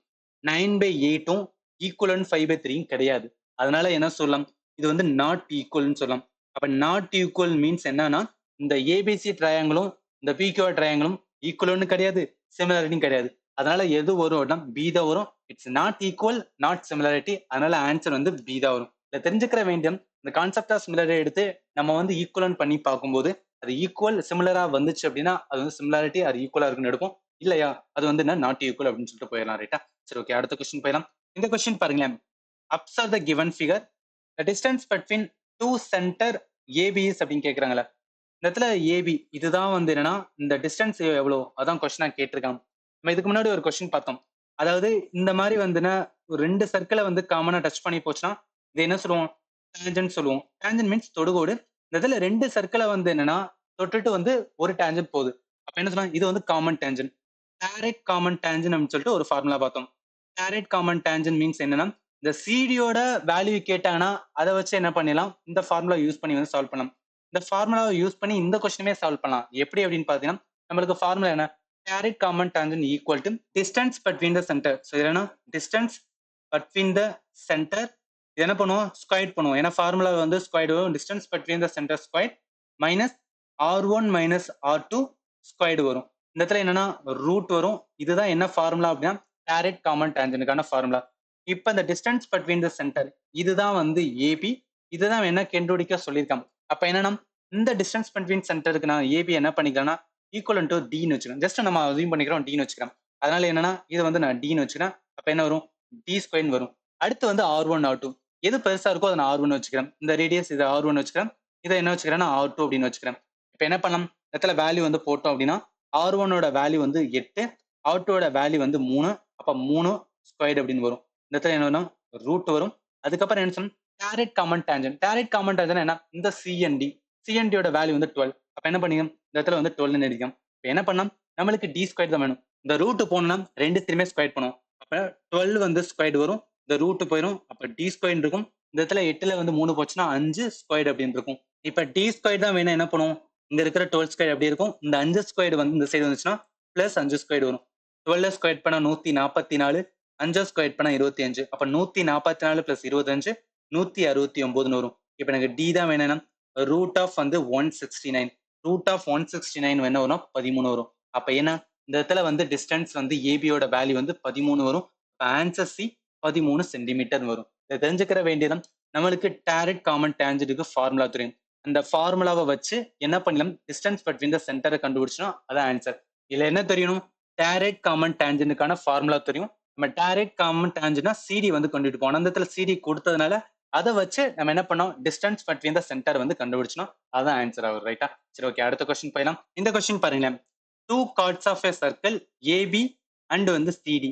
9/8 ஈக்குவலன் 5/3 கிடையாது. அதனால என்ன சொல்லலாம், இது வந்து நாட் ஈக்குவல்னு சொல்லலாம். அப்ப நாட் ஈக்குவல் மீன்ஸ் என்னன்னா, இந்த ஏபிசி ட்ரையாங்கிளும் இந்த பிக்யூஆர் ட்ரையாங்கிளும் ஈக்குவல்னு கிடையாது, சிமிலாரிட்டியும் கிடையாது. அதனால எது வரும் அப்படின்னா பி தான் வரும். It's not equal, not similarity. அதனால ஆன்சர் வந்து பி தான் வரும். இதை தெரிஞ்சுக்கிற வேண்டிய இந்த கான்செப்ட் ஆஃப் சிமிலாரிட்டி எடுத்து நம்ம வந்து ஈக்குவலன் பண்ணி பார்க்கும்போது அது ஈக்குவல் சிமிலரா வந்துச்சு அப்படின்னா அது வந்து சிமிலாரிட்டி அது ஈக்குவலா இருக்குன்னு எடுக்கும். இல்லையா அது வந்து என்ன நாட் ஈக்குவல் அப்படின்னு சொல்லிட்டு போயிடலாம். ரைட்டா, சரி ஓகே, அடுத்த கொஸ்டின் போயிடலாம். இந்த கொஸ்டின் பாருங்களேன். Observe the given figure, the distance between two centre A B is அப்படின்னு கேட்கறாங்களே. இந்த இடத்துல ஏபி இதுதான் வந்து என்னன்னா இந்த டிஸ்டன்ஸ் எவ்வளோ அதான் கொஸ்டினா கேட்டிருக்காங்க. நம்ம இதுக்கு முன்னாடி ஒரு கொஸ்டின் பார்த்தோம். அதாவது இந்த மாதிரி வந்துன்னா ஒரு 2 சர்க்கிளை வந்து காமனா டச் பண்ணி போச்சுன்னா இது என்ன சொல்லுவோம், டேஞ்சன்ட் சொல்லுவோம். டேஞ்சன்ட் மீன்ஸ் தொடுகோடு. இந்த இடத்துல 2 சர்க்கிளை வந்து என்னன்னா தொட்டுட்டு வந்து ஒரு டேஞ்சன்ட் போகுது. அப்ப என்ன சொல்லலாம், இது வந்து common tangent. Direct common tangent அப்படின்னு சொல்லிட்டு ஒரு ஃபார்முலா பார்த்தோம். டைரக்ட் காமன் டேஞ்சன்ட் மீன்ஸ் என்னன்னா, இந்த சிடியோட வேல்யூ கேட்டாங்கன்னா அதை வச்சு என்ன பண்ணிடலாம், இந்த ஃபார்முலா யூஸ் பண்ணி வந்து சால்வ் பண்ணலாம். இந்த ஃபார்முலாவை யூஸ் பண்ணி இந்த கொஸ்டினுமே சால்வ் பண்ணலாம். எப்படி அப்படின்னு பாத்தீங்கன்னா, நம்மளுக்கு ஃபார்முலா என்ன, direct common tangent equal to distance between the centre. So இதுனா டிஸ்டன்ஸ் பிட்வீன் த சென்டர் என்ன பண்ணுவோம், ஸ்கொயர் பண்ணுவோம். ஏன்னா ஃபார்முலா வந்து ஸ்கொயர் வரும். Distance between the centre square minus R1 minus R2 square வரும். இந்த இடத்துல என்னன்னா ரூட் வரும். இதுதான் என்ன ஃபார்முலா அப்படின்னா டைரக்ட் காமன் டேஞ்சன்ட்கான ஃபார்முலா. இப்போ இந்த டிஸ்டன்ஸ் பிட்வீன் த சென்டர் இதுதான் வந்து ஏபி. இதுதான் என்ன கண்டுபிடிக்க சொல்லியிருக்காங்க. அப்ப என்னன்னா இந்த டிஸ்டன்ஸ் பிட்வீன் சென்டருக்கு நான் ஏபி என்ன பண்ணிக்கிறேன்னா ஈக்குவல் டு டின்னு வச்சுக்கிறேன். ஜஸ்ட் நம்ம அசியூம் பண்ணிக்கிறோம் டின்னு வச்சுக்கிறேன். அதனால என்னன்னா இது வந்து நான் டின்னு வச்சுக்கிறேன். அப்ப என்ன வரும், டி ஸ்கொயர் வரும். அடுத்து வந்து R1 R2 எது பெருசா இருக்கோ அதை நான் R1 வச்சுக்கிறேன். இந்த ரேடியஸ் இதை R1 வச்சுக்கிறேன். இதை என்ன வச்சுக்கிறேன்னா R2 அப்படின்னு வச்சுக்கிறேன். இப்போ என்ன பண்ணலாம், இடத்துல வேல்யூ வந்து போட்டோம் அப்படின்னா R1ஓட வேல்யூ வந்து 8, R2ஓட வேல்யூ வந்து 3. அப்ப 3 ஸ்கொயர் அப்படின்னு வரும். இந்த இடத்துல என்ன வரும், ரூட் வரும். அதுக்கப்புறம் என்ன சொல்லணும், direct common tangent. Direct common tangent என்ன, இந்த சிஎன்டி, சிஎன்டியோட வேல்யூ வந்து 12. அப்ப என்ன பண்ணிக்கணும், இந்த இடத்துல வந்து 12 எழுதிக்கலாம். இப்போ என்ன பண்ணலாம், நம்மளுக்கு டி ஸ்கொயர் தான் வேணும். இந்த ரூட் போனோம்னா ரெண்டுத்தையுமே ஸ்கொயர் பண்ணுவோம். அப்ப 12 வந்து ஸ்கொயர் வரும், இந்த ரூட் போயிடும். அப்ப டி ஸ்கொயர் இருக்கும். இந்த இடத்துல 8ல வந்து 3 போச்சுன்னா 5 ஸ்கொயர் அப்படின்னு இருக்கும். இப்ப டி ஸ்கொயர் தான் வேணும், என்ன பண்ணுவோம், இங்க இருக்கிற 12 ஸ்கொயர் எப்படி இருக்கும், இந்த 5 ஸ்கொயர் வந்து இந்த சைடு வந்துச்சுன்னா பிளஸ் 5 ஸ்கொயர் வரும். 12 ஸ்கொயர் பண்ணா 144, 5 ஸ்கொயர் பண்ணா 25. அப்ப 144 பிளஸ் 25 169 வரும். இப்ப எனக்கு டி தான் வேணும்னா ரூட் ஆஃப் வந்து 169, ரூட் ஆஃப் 169 என்ன வரும், 13 வரும். அப்ப என்ன இந்த இடத்துல வந்து டிஸ்டன்ஸ் வந்து ஏபியோட வேல்யூ வந்து 13 வரும். ஆன்சர் சி 13 சென்டிமீட்டர் வரும். இதை தெரிஞ்சுக்கிற வேண்டியதான் நம்மளுக்கு டைரக்ட் காமன் டேஞ்சன்ட்க்கு ஃபார்முலா தெரியும். அந்த ஃபார்முலாவை வச்சு என்ன பண்ணலாம், டிஸ்டன்ஸ் பிட்வீன் த சென்டரை கண்டுபிடிச்சோம், அதான் ஆன்சர். இதுல என்ன தெரியணும், டைரக்ட் காமன் டேஞ்சன்ட்க்கான ஃபார்முலா தெரியும். நம்ம டைரக்ட் காமன் டேஞ்சன்ட்னா சிடி வந்து கொண்டுட்டு போனோம். அந்த இடத்துல சிடி கொடுத்ததுனால அதை வச்சு நம்ம என்ன பண்ணோம், டிஸ்டன்ஸ் பிட்வீன் த சென்டர் வந்து கண்டுபிடிச்சோம், அதான் ஆன்சர் ஆகும். ரைட்டா, சரி ஓகே, அடுத்த கொஸ்டின் போயிடலாம். இந்த கொஸ்டின் பாருங்களேன். 2 chords of a circle AB and வந்து CD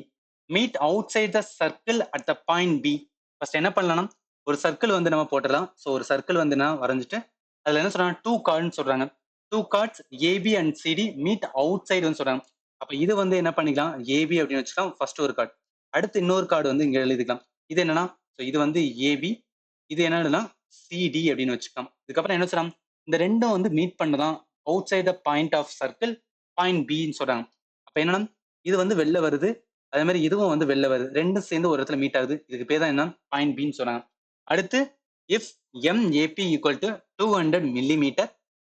meet outside the circle at the point B. First என்ன பண்ணலாம், ஒரு சர்க்கிள் வந்து நம்ம போட்டுடலாம். ஸோ ஒரு சர்க்கிள் வந்து நான் வரைஞ்சிட்டு அதுல என்ன சொல்றாங்க, 2 chords சொல்றாங்க. 2 chords AB and CD meet outside வந்து சொல்றாங்க. அப்ப இது வந்து என்ன பண்ணிக்கலாம், AB அப்படின்னு வச்சுக்கலாம் ஃபர்ஸ்ட் ஒரு கார்டு. அடுத்து இன்னொரு கார்டு வந்து இங்க எழுதிக்கலாம். இது என்னன்னா, ஸோ இது வந்து AB, இது என்னன்னா சிடி அப்படின்னு வச்சுக்கலாம். இதுக்கப்புறம் என்ன சொல்றாங்க, இந்த ரெண்டும் வந்து மீட் பண்ணதான் outside the point of circle point பின்னு சொல்றாங்க. அப்ப என்னன்னா இது வந்து வெளில வருது, அதே மாதிரி இதுவும் வந்து வெளில வருது, ரெண்டும் சேர்ந்து ஒரு இடத்துல மீட் ஆகுது. இதுக்கு பேர் தான் என்ன, பாயிண்ட் பின்னு சொல்றாங்க. அடுத்து if M A P equal to 200 millimetre,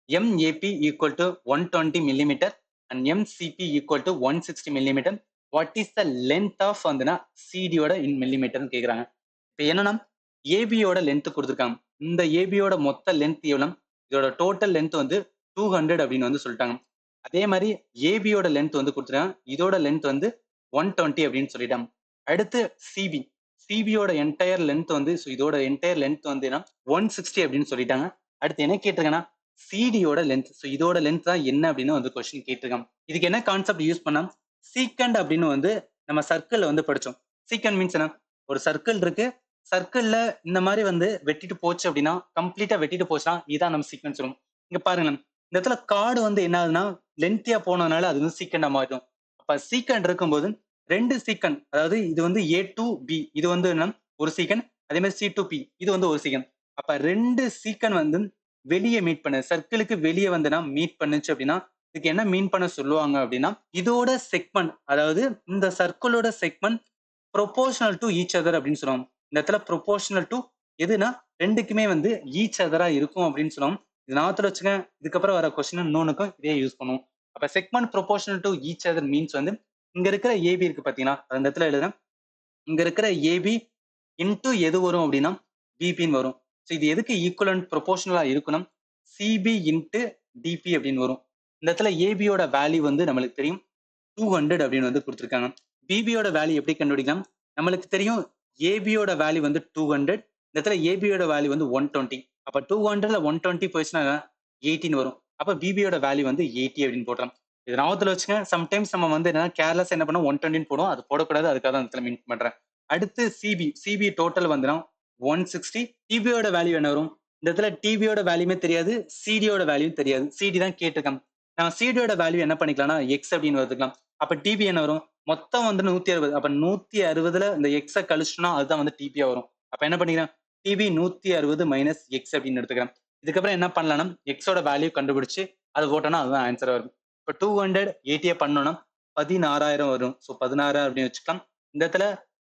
M A P equal to 120 millimetre and M C P equal to 160 millimetre, what is the length of வந்துன்னா சிடியோட இன் மில்லிமீட்டர்னு கேட்குறாங்க. இப்போ என்னன்னா ஏபியோட லென்த் கொடுத்துருக்காங்க. இந்த ஏபியோட மொத்த லென்த் எவ்வளோ, இதோட டோட்டல் லென்த் வந்து 200 அப்படின்னு வந்து சொல்லிட்டாங்க. அதே மாதிரி ஏபியோட லென்த் வந்து கொடுத்துருக்காங்க, இதோட லென்த் வந்து 120 அப்படின்னு சொல்லிட்டாங்க. அடுத்து சிபி, சிபியோட என்டையர் லென்த் வந்து இதோட என்டையர் லென்த் வந்து 160 அப்படின்னு சொல்லிட்டாங்க. அடுத்து என்ன கேட்டிருக்காங்கன்னா சிடியோட லென்த், இதோட லென்த் தான் என்ன அப்படின்னு வந்து கொஸ்டின் கேட்டிருக்காங்க. இதுக்கு என்ன கான்செப்ட் யூஸ் பண்ணா, சீக்கண்ட் அப்படின்னு வந்து நம்ம சர்க்கிள்ல வந்து படிச்சோம். சீக்கண்ட் மீன்ஸ் என்ன, ஒரு சர்க்கிள் இருக்கு, சர்க்கிள்ல இந்த மாதிரி வந்து வெட்டிட்டு போச்சு அப்படின்னா, கம்ப்ளீட்டா வெட்டிட்டு போச்சுன்னா இதான் நம்ம சீக்வன்ஸ் சொல்லுவோம். இங்க பாருங்க, இந்த இடத்துல கார்டு வந்து என்ன ஆகுதுன்னா லென்த்தியா போனதுனால அது வந்து சீக்கண்டா மாறும். அப்ப சீக்கண்ட் இருக்கும்போது ரெண்டு சீக்கண்ட், அதாவது இது வந்து ஏ டு பி, இது வந்து என்ன ஒரு சீக்கண்ட், அதே மாதிரி சி டு பி இது வந்து ஒரு சீக்கண்ட். அப்ப ரெண்டு சீக்கண்ட் வந்து வெளியே மீட் பண்ணு, சர்க்கிளுக்கு வெளியே வந்துனா மீட் பண்ணுச்சு அப்படின்னா இதுக்கு என்ன மீன் பண்ண சொல்லுவாங்க அப்படின்னா, இதோட செக்மெண்ட், அதாவது இந்த சர்க்கிளோட segment proportional to each other அப்படின்னு சொல்லுவாங்க. இந்த இடத்துல ப்ரொபோர்ஷனல் டு எதுனா ரெண்டுக்குமே வந்து ஈச் அதரா இருக்கும் அப்படின்னு சொல்லுவோம். இது ஞாபகத்துல வச்சுக்க, இதுக்கப்புறம் வர கொஸ்டின் இன்னொன்னுக்கும் இதே யூஸ் பண்ணுவோம். அப்ப segment proportional to each other means வந்து இங்க இருக்கிற ஏபி இருக்கு பாத்தீங்கன்னா, அந்த இடத்துல எழுதுறேன், இங்க இருக்கிற ஏபி இன்டு எது வரும் அப்படின்னா பிபின்னு வரும். ஸோ இது எதுக்கு ஈக்குவலன்ட் ப்ரொபோர்ஷனலா இருக்கணும், சிபி இன்ட்டு டிபி அப்படின்னு வரும். இந்த இடத்துல ஏபியோட வேல்யூ வந்து நம்மளுக்கு தெரியும் 200 அப்படின்னு வந்து கொடுத்துருக்காங்க. பிபியோட வேல்யூ எப்படி கண்டுபிடிக்கலாம், நம்மளுக்கு தெரியும் ஏபியோட வேல்யூ வந்து 200, இந்த இடத்துல ஏபியோட வேல்யூ வந்து 120. அப்ப 200ல 120 போயிடுச்சுன்னா 18 வரும். அப்ப பிபியோட வேல்யூ வந்து 80 அப்படின்னு போடுறோம். இது ஞாபகத்துல வச்சுங்க. சம்டைம்ஸ் நம்ம வந்து என்ன கேர்லெஸ் என்ன பண்ணோம் 120 போடுவோம், அது போடக்கூடாது, அதுக்காக தான் இடத்துல மீன் பண்றேன். அடுத்து சிபி, சிபி டோட்டல் வந்துடும் 160. டிபியோட வேல்யூ என்ன வரும், இந்த இடத்துல டிபியோட வேல்யூமே தெரியாது, சிடியோட வேல்யூ தெரியாது, சிடி தான் கேட்டிருக்காங்க. நம்ம சிடியோட வேல்யூ என்ன பண்ணிக்கலாம்னா எக்ஸ் அப்படின்னு வந்துக்கலாம். அப்ப டிபி என்ன வரும், மொத்தம் வந்து 160. அப்ப 160ல இந்த எக்ஸ கழிச்சுனா அதுதான் வந்து டிபியா வரும். அப்ப என்ன பண்ணிக்கிறேன், டிபி 160 மைனஸ் எக்ஸ் அப்படின்னு எடுத்துக்கிறேன். இதுக்கப்புறம் என்ன பண்ணலாம்னா எக்ஸோட வேல்யூ கண்டுபிடிச்சு அது போட்டோம்னா அதுதான் ஆன்சர் வரும். இப்போ 280 பண்ணோம்னா 16,000 வரும். ஸோ 16 அப்படின்னு வச்சுக்கலாம். இந்த இடத்துல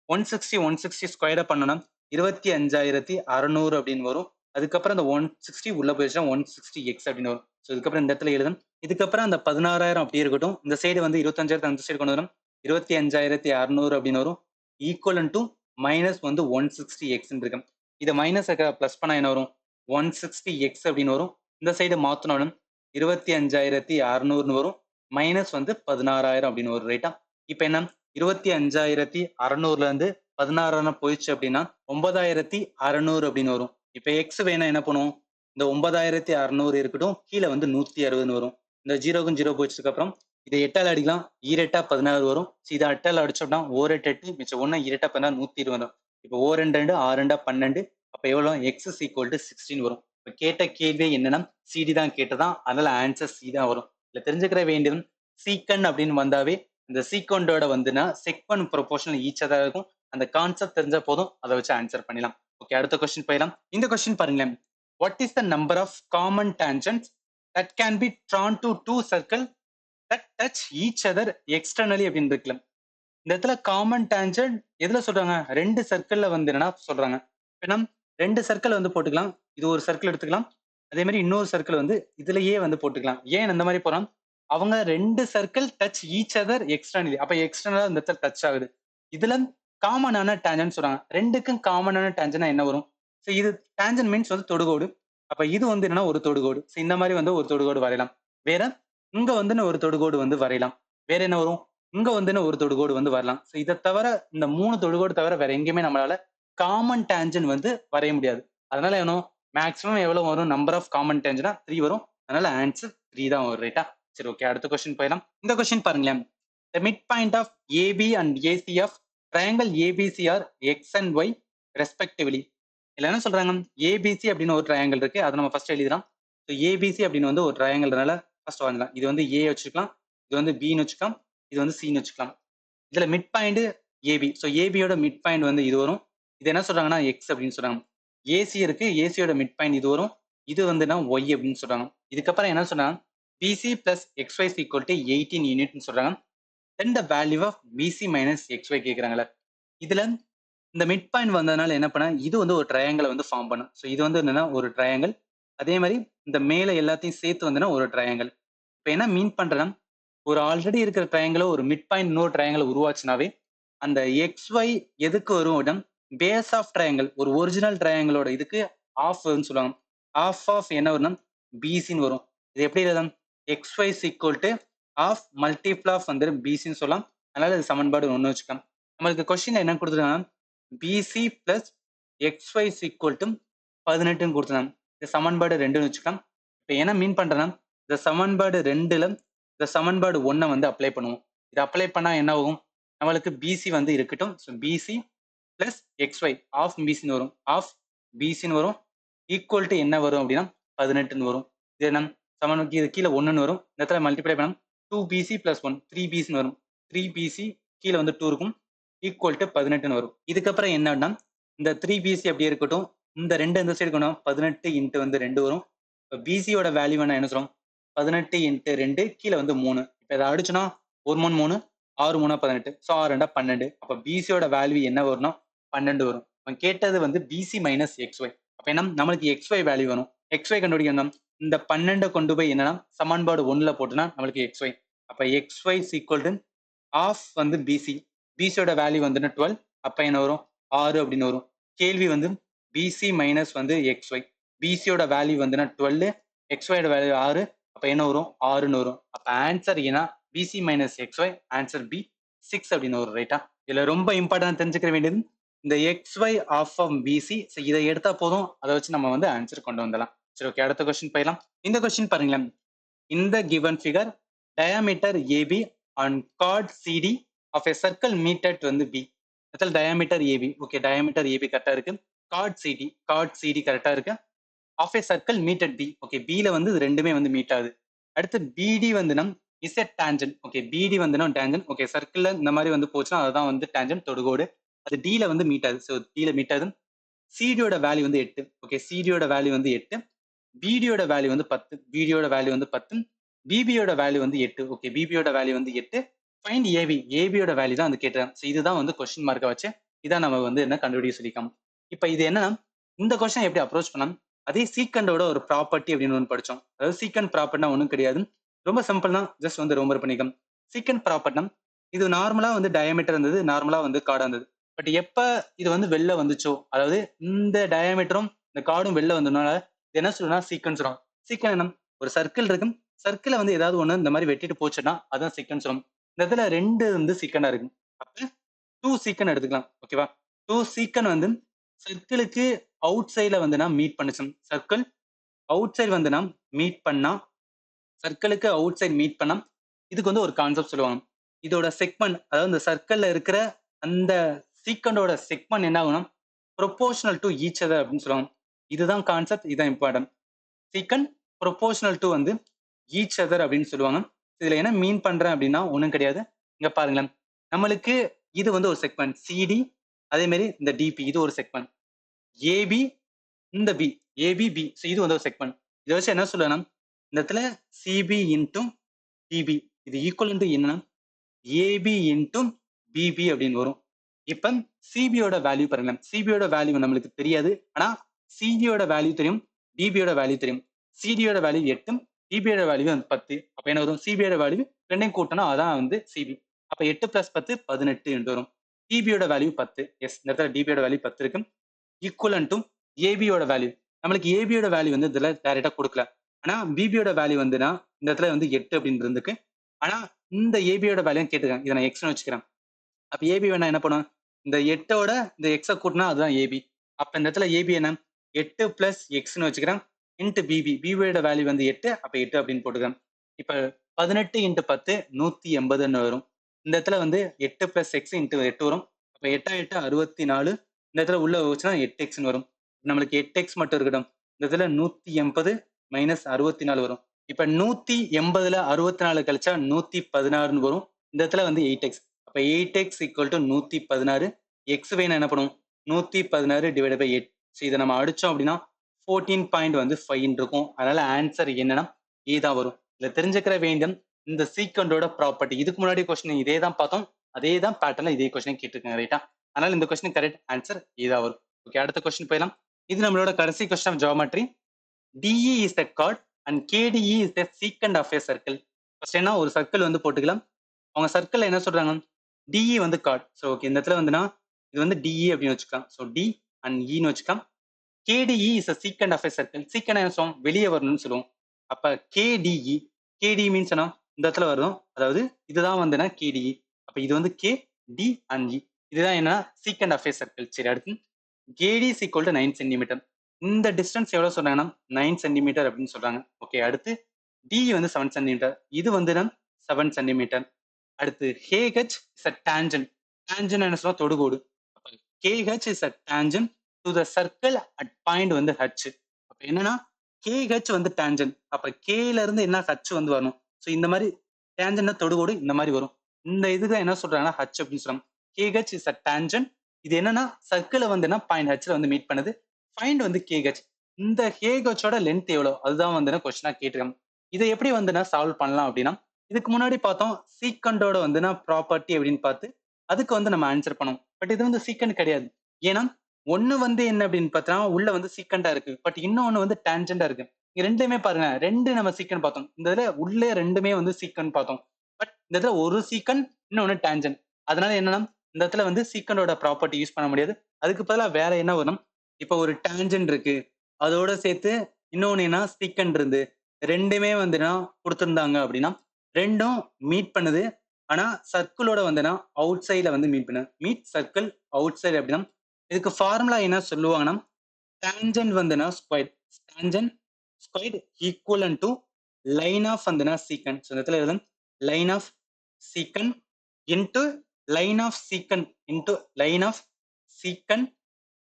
160 ஸ்கொயரை பண்ணோம்னா 25,600 அப்படின்னு வரும். அதுக்கப்புறம் அந்த 160 உள்ள போயிடுச்சுன்னா 160 எக்ஸ் அப்படின்னு வரும். ஸோ இதுக்கப்புறம் இந்த இடத்துல எழுதணும். இதுக்கப்புறம் அந்த 16,000 அப்படியே இருக்கட்டும். இந்த சைடு வந்து 25,000 அந்த சைடு கொண்டு வரும், 25,600 அப்படின்னு வரும். ஈக்குவலன் டு மைனஸ் வந்து 160 எக்ஸ் இருக்கு. இதை மைனஸ் பிளஸ் பண்ணா என்ன வரும், 160 எக்ஸ் அப்படின்னு வரும். இந்த சைடு மாத்தணும் 25,600 வரும், மைனஸ் வந்து 16,000 அப்படின்னு வரும். ரைட்டா, இப்ப என்ன 25,600ல இருந்து 16,000 போயிடுச்சு அப்படின்னா 9,600 அப்படின்னு வரும். இப்ப எக்ஸ் வேணா என்ன பண்ணுவோம், இந்த 9,600 இருக்கட்டும், கீழே வந்து 160 வரும். இந்த 0க்கும் 0 போயிடுச்சதுக்கு அப்புறம் இதை 8ஆல் அடிக்கலாம், ஈரெட்டா 16 வரும். இதை 8ஆல் அடிச்சோம்னா 8 மிச்சம் 1 ஈரெட்டா 16 120 வரும். இப்போ 2 6 12, அப்ப எவ்வளவு, எக்ஸ் இஸ் ஈக்குவல் டு 16 வரும். இப்ப கேட்ட கேள்வி என்னன்னா சிடி தான் கேட்டதான், அதனால ஆன்சர் சி தான் வரும். இல்ல தெரிஞ்சுக்கிற வேண்டியது, சீக்கன் அப்படின்னு வந்தாவே இந்த சீக்வெண்டோட வந்துன்னா செக்வெண்ட் ப்ரொபோர்ஷனல் ஈச் அதா இருக்கும். அந்த கான்செப்ட் தெரிஞ்ச போதும், அதை வச்சு ஆன்சர் பண்ணிடலாம். ஓகே, அடுத்த கொஸ்டின் போயிடலாம். இந்த கொஸ்டின் பாருங்களேன், what is the number of common tangents that can be drawn to two circle that touch each other externally அப்படின்னு இருக்குல்ல. இந்த இடத்துல காமன் டேஞ்சன்ட் எதுல சொல்றாங்க, ரெண்டு சர்க்கிள்ல வந்து என்ன சொல்றாங்க, ஏன்னா ரெண்டு சர்க்கிள் வந்து போட்டுக்கலாம். இது ஒரு சர்க்கிள் எடுத்துக்கலாம், அதே மாதிரி இன்னொரு சர்க்கிள் வந்து இதுலயே வந்து போட்டுக்கலாம். ஏன் இந்த மாதிரி போறோம், அவங்க ரெண்டு circle touch each other externally, அப்ப எக்ஸ்டர்னலா இந்த இடத்துல டச் ஆகுது. இதுல காமனான டேஞ்சன் சொல்றாங்க, ரெண்டுக்கும் காமனான டேஞ்சனா என்ன வரும், ஸோ இது டேஞ்சன் மீன்ஸ் வந்து தொடுகோடு. அப்ப இது வந்து என்னன்னா ஒரு தொடுகோடு. ஸோ இந்த மாதிரி வந்து ஒரு தொடுகோடு வரையலாம். வேற இங்க வந்து ஒரு தொடுகோடு வந்து வரையலாம். வேற என்ன வரும், இங்க வந்து ஒரு தொடுகோடு வந்து வரலாம். ஸோ இதை தவிர இந்த 3 தொடுகோடு தவிர வேற எங்கேயுமே நம்மளால காமன் டேஞ்சன் வந்து வரைய முடியாது. அதனால என்ன மேக்ஸிமம் எவ்வளவு வரும், நம்பர் ஆஃப் காமன் டேஞ்சனா 3 வரும். அதனால ஆன்சர் 3 தான் வரும். ரைட்டா, சரி ஓகே, அடுத்த கொஸ்டின் போயிடலாம். இந்த கொஸ்டின் பாருங்களேன், the midpoint of AB and AC of triangle ABC are x and y respectively. இல்ல என்ன சொல்றாங்க, ஏபிசி அப்படின்னு ஒரு ட்ரையாங்கிள் இருக்கு, அதை நம்ம ஃபர்ஸ்ட் எழுதிடலாம். ஸோ ஏபிசி அப்படின்னு வந்து ஒரு ட்ரையாங்கிள்னால ஃபர்ஸ்ட் வாங்கலாம். இது வந்து ஏ வச்சுக்கலாம், இது வந்து பின்னு வச்சுக்கலாம், இது வந்து சின்னு வச்சுக்கலாம். இதுல மிட் பாயிண்ட் ஏபி, ஸோ ஏபியோட மிட் பாயிண்ட் வந்து இது வரும். இது என்ன சொல்றாங்கன்னா எக்ஸ் அப்படின்னு சொல்றாங்க. ஏசி இருக்கு, ஏசியோட மிட் பாயிண்ட் இது வரும், இது வந்துன்னா ஒய் அப்படின்னு சொல்றாங்க. இதுக்கப்புறம் என்ன சொல்றாங்க, BC plus XY equal to 18 யூனிட்னு சொல்றாங்க. Then the value of BC minus XY கேட்குறாங்களே. இதுல இந்த மிட் பாயிண்ட் வந்ததுனால என்ன பண்ண, இது வந்து ஒரு ட்ரையாங்கிளை வந்து ஃபார்ம் பண்ணும். ஸோ இது வந்து என்னன்னா ஒரு ட்ரையாங்கிள். அதே மாதிரி இந்த மேலே எல்லாத்தையும் சேர்த்து வந்துன்னா ஒரு ட்ரையாங்கிள். இப்போ என்ன மீன் பண்றேன்னா, ஒரு ஆல்ரெடி இருக்கிற ட்ரையாங்கிளோ ஒரு மிட் பாயிண்ட் இன்னொரு ட்ரையாங்கிள் உருவாச்சுனாவே அந்த எக்ஸ்ஒய் எதுக்கு வரும் அப்படின்னா பேஸ் ஆஃப் ட்ரையாங்கிள், ஒரு ஒரிஜினல் ட்ரையாங்கிளோட இதுக்கு ஆஃப்னு சொல்லுவாங்க. ஆஃப் என்ன வரும்னா பிசின்னு வரும். இது எப்படி எழுதலாம், X Y equal to of multiple of வந்து பிசின்னு சொல்லலாம். அதனால இது சமன்பாடு ஒன்று வச்சுக்கலாம். நம்மளுக்கு கொஸ்டின் என்ன கொடுத்துருக்காங்க, BC plus XY equal to 18ன்னு கொடுத்துருக்காங்க. இந்த சமன்பாடு 2ன்னு வச்சுக்கலாம். இப்போ என்ன மீன் பண்றேன்னா, இந்த சமன்பாடு 2ல இந்த சமன்பாடு 1 வந்து அப்ளை பண்ணுவோம். இது அப்ளை பண்ணா என்ன ஆகும், நம்மளுக்கு பிசி வந்து இருக்கட்டும். So BC plus XY of பிசின்னு வரும், ஆஃப் பிசின்னு வரும், ஈக்குவல் டு என்ன வரும் அப்படின்னா 18ன்னு வரும். இது என்ன சமன்பாடு, இது கீழே 1ன்னு வரும், இந்த இடத்துல மல்டிப்ளை பண்ணா 2bc பிளஸ் 1 3bcன்னு வரும். 3bc கீழே வந்து 2 இருக்கும், ஈக்குவல் டு 18ன்னு வரும். இதுக்கப்புறம் என்னன்னா இந்த 3bc அப்படியே இருக்கட்டும், இந்த 2 இந்த சைடு கொண்டு 18 இன்ட்டு வந்து 2 வரும். இப்போ பிசியோட வேல்யூ என்ன சொல்றோம், 18 இன்ட்டு 2 கீழே வந்து 3. இப்போ இதை அடிச்சுனா 1 3 3 6 3 18, ஸோ 6 2 12. அப்போ பிசியோட வேல்யூ என்ன வரும்னா 12 வரும். அவன் கேட்டது வந்து பிசி மைனஸ் எக்ஸ்ஒய். அப்போ என்ன, நம்மளுக்கு எக்ஸ்ஒய் வேல்யூ வரும். எக்ஸ்ஒய் கண்டுபிடிக்கணும், இந்த 12 கொண்டு போய் என்னன்னா சமன்பாடு 1ல போட்டுனா நம்மளுக்கு எக்ஸ்ஒய். அப்போ எக்ஸ்ஒய் ஈக்குவல் டு ஆஃப் வந்து பிசி, பிசியோட வேல்யூ வந்து 12, அப்போ என்ன வரும் 6 அப்படின்னு வரும். கேள்வி வந்து பிசி மைனஸ் வந்து எக்ஸ்ஒய், பிசியோட வேல்யூ வந்து 12, எக்ஸ்ஒயோட வேல்யூ 6, அப்போ என்ன வரும் 6ன்னு வரும். அப்போ ஆன்சர் ஏன்னா B C minus X Y, answer B 6 அப்படின்னு வரும். ரைட்டா? இதுல ரொம்ப இம்பார்ட்டன்ட் தெரிஞ்சுக்க வேண்டியது இந்த எக்ஸ்ஒய் ஆஃப் ஆஃப் பிசி. இதை எடுத்தா போதும், அதை வச்சு நம்ம வந்து ஆன்சர் கொண்டு வந்துடலாம். சரி, ஓகே, அடுத்த கொஸ்டின் போயிடலாம். இந்த கொஸ்டின் பாருங்களேன், இந்த given figure diameter A B on chord C D of a circle meet at வந்து பி. அதில் diameter A B, okay, diameter A B கரெக்டா இருக்கு. கார்ட் சிடி கரெக்டா இருக்கு. Of a circle meet at P, okay, பில வந்து இது ரெண்டுமே வந்து மீட் ஆகுது. அடுத்து பிடி வந்துனா இஸ் எ டேஞ்சன், ஓகே, பிடி வந்துனா டேஞ்சன், ஓகே, சர்க்கிள்ல இந்த மாதிரி வந்து போச்சுன்னா அதுதான் வந்து டேஞ்சன், தொடுகோடு. அது டில வந்து மீட் ஆகுது, ஸோ டில மீட் ஆகுது. சிடியோட வேல்யூ வந்து 8, ஓகே, சிடியோட வேல்யூ வந்து 8, பிடியோட வேல்யூ வந்து 10, பிடியோட வேல்யூ வந்து 10, பிபியோட வேல்யூ வந்து 8, ஓகே, பிபியோட வேல்யூ வந்து 8. ஃபைண்ட் ஏபி, ஏபியோட வேல்யூ தான் வந்து கேட்டேன். ஸோ இதுதான் வந்து கொஸ்டின் மார்க்கை வச்சு இதான் நம்ம வந்து என்ன கண்டுபிடிக்க சொல்லிக்கலாம். இப்போ இது என்னன்னா, இந்த கொஸ்டின் எப்படி அப்ரோச் பண்ணலாம், அதே சீக்கண்டோட ஒரு ப்ராப்பர்ட்டி அப்படின்னு ஒன்று படித்தோம். அதாவது சீக்கண்ட் ப்ராப்பர்ட்னா ஒன்றும் கிடையாது, ரொம்ப சிம்பிள் தான், ஜஸ்ட் வந்து ரோமர் பண்ணிக்கலாம். சீக்கண்ட் ப்ராப்பர்ட்னா இது நார்மலா வந்து டயாமீட்டர் இருந்தது, நார்மலா வந்து கார்டா இருந்தது. பட் எப்ப இது வந்து வெளில வந்துச்சோ, அதாவது இந்த டயாமீட்டரும் இந்த கார்டும் வெளில வந்ததுனால என்ன சொல்லணும்னா சீக்வன்ஸ் வரும். சீக்வன் என்ன, ஒரு சர்க்கிள் இருக்கும், சர்க்கிளை வந்து ஏதாவது ஒன்று இந்த மாதிரி வெட்டிட்டு போச்சுன்னா அதான் சீக்வன்ஸ் வரும். இந்த இடத்துல 2 வந்து சீக்கண்டா இருக்கு, அப்ப 2 சீக்கன் எடுத்துக்கலாம். ஓகேவா? 2 சீக்கன் வந்து சர்க்கிளுக்கு அவுட் சைட்ல வந்து மீட் பண்ணுச்சு. சர்க்கிள் அவுட் சைடு வந்து மீட் பண்ணா, சர்க்கிளுக்கு அவுட் சைடு மீட் பண்ணா இதுக்கு வந்து ஒரு கான்செப்ட் சொல்லுவாங்க. இதோட செக்மெண்ட், அதாவது இந்த சர்க்கிள்ல இருக்கிற அந்த சீக்கண்டோட செக்மெண்ட் என்ன ஆகும்னா ப்ரொபோர்ஷனல் டு ஈச் அதர் அப்படின்னு சொல்லுவாங்க. இதுதான் கான்செப்ட், இதுதான் இம்பார்ட்டன்ட். சீக்கண்ட் ப்ரொபோர்ஷனல் டு வந்து ஈச் அதர் அப்படின்னு சொல்லுவாங்க. இதுல என்ன மீன் பண்றேன் அப்படின்னா ஒன்றும் கிடையாது. இங்க பாருங்களேன், நம்மளுக்கு இது வந்து ஒரு செக்மெண்ட் சிடி, அதே மாதிரி இந்த டிபி இது ஒரு செக்மெண்ட், ஏபி இந்த பி, ஏபி பி, இது வந்து ஒரு செக்மெண்ட். இதை வச்சு என்ன சொல்லணும், இந்த இடத்துல சிபி இன்ட்டும் டிபி இது ஈக்குவல் டு என்னன்னா ஏபி இன்ட்டும் பிபி அப்படின்னு வரும். இப்ப சிபியோட வேல்யூ பாருங்க, சிபியோட வேல்யூ நம்மளுக்கு தெரியாது, ஆனா சிபியோட வேல்யூ தெரியும், டிபியோட வேல்யூ தெரியும். சிடியோட வேல்யூ 8, டிபியோட வேல்யூ 10. அப்ப என்ன வரும், சிபியோட வேல்யூ ரெண்டையும் கூட்டினா அதான் வந்து சிபி. அப்ப 8 + 10 18 என்று வரும். டிபியோட வேல்யூ 10, எஸ், இந்த இடத்துல டிபியோட வேல்யூ 10 இருக்கு. ஈக்குவலன் டு ஏபியோட வேல்யூ, நம்மளுக்கு ஏபியோட வேல்யூ வந்து இதுல டைரக்டா கொடுக்கல, ஆனா பிபியோட வேல்யூ வந்துன்னா இந்த இடத்துல வந்து 8 அப்படின்னு இருந்துக்கு, ஆனா இந்த ஏபியோட வேல்யூ கேட்டுருக்காங்க, இதை நான் எக்ஸ்னு வச்சுக்கிறேன். அப்ப ஏபி வேணா என்ன பண்ணும், இந்த 8ஓட இந்த எக்ஸை கூட்டினா அதுதான் ஏபி. அப்ப இந்த இடத்துல ஏபி என்ன 8 + எக்ஸ்னு வச்சுக்கிறேன், இன்ட்டு பிபி, பிபியோட வேல்யூ வந்து 8, அப்ப 8 அப்படின்னு போட்டுக்கிறேன். இப்ப 18 × 10 180ன்னு வரும். இந்த இடத்துல வந்து 8 + எக்ஸ் இன்ட்டு 8 வரும். அப்ப 8 8 64, இந்த இடத்துல உள்ள வச்சுன்னா 8xன்னு வரும். நம்மளுக்கு 8x மட்டும் இருக்கட்டும். இந்த இடத்துல 180 - 64 வரும். இப்ப 180ல 64 கழிச்சா 116ன்னு வரும். இந்த இடத்துல வந்து 8x. அப்ப 8x = 116. எக்ஸ் வேணும் என்ன பண்ணும், 116 ÷ 8. ஸோ இதை நம்ம அடிச்சோம் அப்படின்னா 14.5 இருக்கும். அதனால ஆன்சர் என்னன்னா ஏ தான் வரும். இதுல தெரிஞ்சுக்கிற வேண்டியம் இந்த சீக்வெண்டோட ப்ராப்பர்ட்டி. இதுக்கு முன்னாடி கொஸ்டின் இதே தான் பார்த்தோம். அதே தான் பேட்டர்ல இதே கொஸ்டின் கேட்டிருக்காங்க ரைட்டா. அதனால இந்த கொஸ்டின் கரெக்ட் ஆன்சர் ஏ தான் வரும். ஓகே, அடுத்த கொஸ்டின் போயிடலாம். இது நம்மளோட கடைசி question of geometry. DE is the chord and KDE is the secant of a circle. First என்ன ஒரு சர்க்கிள் வந்து போட்டுக்கலாம். அவங்க சர்க்கிள் என்ன சொல்றாங்க, DE வந்து chord. ஸோ ஓகே, இந்த இடத்துல வந்துன்னா இது வந்து DE அப்படின்னு வச்சுக்கலாம். ஸோ D and E ன்னு வச்சுக்கலாம். KDE is a secant of a circle. secant என்ன சொல்லுவோம், வெளியே வரணும்னு சொல்லுவோம். அப்ப KDE, KDE மீன்ஸ் என்ன, இந்த இடத்துல வரும். அதாவது இதுதான் வந்துன்னா KDE. அப்ப இது வந்து K, D and E. இதுதான் என்ன, secant of a circle. சரி, அடுத்து KD is equal to 9 centimetre. இந்த டிஸ்டன்ஸ் எவ்வளவு சொல்றாங்கன்னா 9 சென்டிமீட்டர் அப்படின்னு சொல்றாங்க. ஓகே, அடுத்து D வந்து 7 சென்டிமீட்டர். இது வந்து 7 சென்டிமீட்டர். அடுத்து KH is a tangent. tangent என்ன சொல்லுவோம், தொடுகோடு. அப்ப KH is a tangent to the circle at point வந்து H. அப்ப என்னன்னா KH வந்து tangent. அப்ப K ல இருந்து என்ன H வந்து வரணும். ஸோ இந்த மாதிரி tangent தொடுகோடு இந்த மாதிரி வரும். இந்த இதுக்கு என்ன சொல்றாங்கன்னா H அப்படின்னு சொல்றாங்க. KH is a tangent. இது என்னன்னா சர்க்கிளை வந்து பாயிண்ட் ஹெச்ல வந்து மீட் பண்ணுது. ஃபைண்ட் வந்து KH. இந்த KHோட லென்த் எவ்வளோ, அதுதான் வந்து கொஸ்டினா கேட்டிருக்காங்க. இதை எப்படி வந்து சால்வ் பண்ணலாம் அப்படின்னா, இதுக்கு முன்னாடி பார்த்தோம் சீக்கண்டோட வந்து ப்ராப்பர்ட்டி அப்படின்னு பார்த்து அதுக்கு வந்து நம்ம ஆன்சர் பண்ணோம். பட் இது வந்து சீக்கண்ட் கிடையாது. ஏன்னா ஒண்ணு வந்து என்ன அப்படின்னு பார்த்தா உள்ள வந்து சீக்கண்டா இருக்கு, பட் இன்னொன்னு வந்து டேஞ்சண்டா இருக்கு. இங்க ரெண்டுமே பாருங்க, ரெண்டு நம்ம சீக்கண்ட் பார்த்தோம். இந்த இதுல உள்ளே ரெண்டுமே வந்து சீக்கண்ட் பார்த்தோம். பட் இந்த இடத்துல ஒரு சீக்கண்ட் இன்னொன்னு டேஞ்சன்ட். அதனால என்னன்னா இந்த இடத்துல வந்து சீக்கண்டோட ப்ராப்பர்ட்டி யூஸ் பண்ண முடியாது. அதுக்கு பதிலாக வேற என்ன வரும், இப்போ ஒரு டேஞ்சன்ட் இருக்கு, அதோட சேர்த்து இன்னொன்னு என்ன சீக்கண்ட் இருந்து ரெண்டுமே வந்துன்னா கொடுத்துருந்தாங்க அப்படின்னா ரெண்டும் மீட் பண்ணுது. ஆனா சர்க்கிளோட வந்துன்னா அவுட் சைட்ல வந்து மீட் பண்ணு, மீட் சர்க்கிள் அவுட் சைடு அப்படின்னா இதுக்கு ஃபார்முலா என்ன சொல்லுவாங்கன்னா டேஞ்சன்ட் வந்துன்னா square, tangent square equivalent to line of வந்துன்னா சீக்கண்ட். ஸோ இந்த இடத்துல எழுதும் line of secant into line of secant into line of secant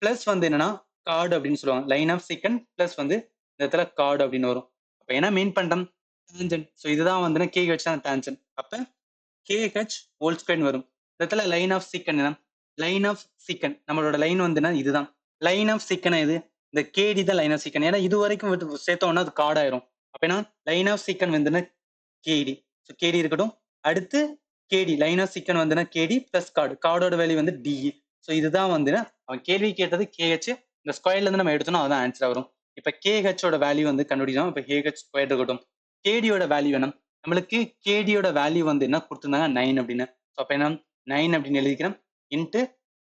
plus வந்து என்னன்னா கார்டு அப்படின்னு சொல்லுவாங்க. லைன் ஆஃப் சீக்கண்ட் பிளஸ் வந்து இந்த இடத்துல கார்டு அப்படின்னு வரும். அப்ப என்ன மீன் பண்றோம், டேஞ்சன்ட். ஸோ இதுதான் வந்து KH தான் டேஞ்சன்ட். அப்ப KH ஹோல் ஸ்கொயர் வரும். இந்த இடத்துல லைன் ஆஃப் சீக்கண்ட் என்ன, லைன் ஆஃப் சீக்கண்ட் நம்மளோட லைன் வந்துன்னா இதுதான் லைன் ஆஃப் சீக்கண்ட். இது இந்த KD தான் லைன் ஆஃப் சீக்கண்ட். ஏன்னா இது வரைக்கும் சேர்த்தோம்னா அது கார்டு ஆயிரும். அப்ப என்ன லைன் ஆஃப் சீக்கண்ட் வந்துன்னா KD. ஸோ KD இருக்கட்டும். அடுத்து KD லைன் ஆஃப் சீக்கண்ட் வந்துன்னா KD பிளஸ் கார்டு, கார்டோட வேல்யூ வந்து DE. ஸோ இதுதான் வந்து அவன் கேள்வி கேட்டது KH. இந்த ஸ்கொயர்ல இருந்து நம்ம எடுத்தோம்னா அதான் ஆன்சர் வரும். இப்ப KHோட வேல்யூ வந்து கண்டுபிடிச்சோம். இப்ப KH ஸ்கொயர் இருக்கட்டும். KDயோட வேல்யூ வேணும் நம்மளுக்கு. KDயோட வேல்யூ வந்து என்ன கொடுத்துருந்தாங்க 9 அப்படின்னு. ஸோ அப்ப என்ன 9 அப்படின்னு எழுதிக்கிறேன். இன்ட்டு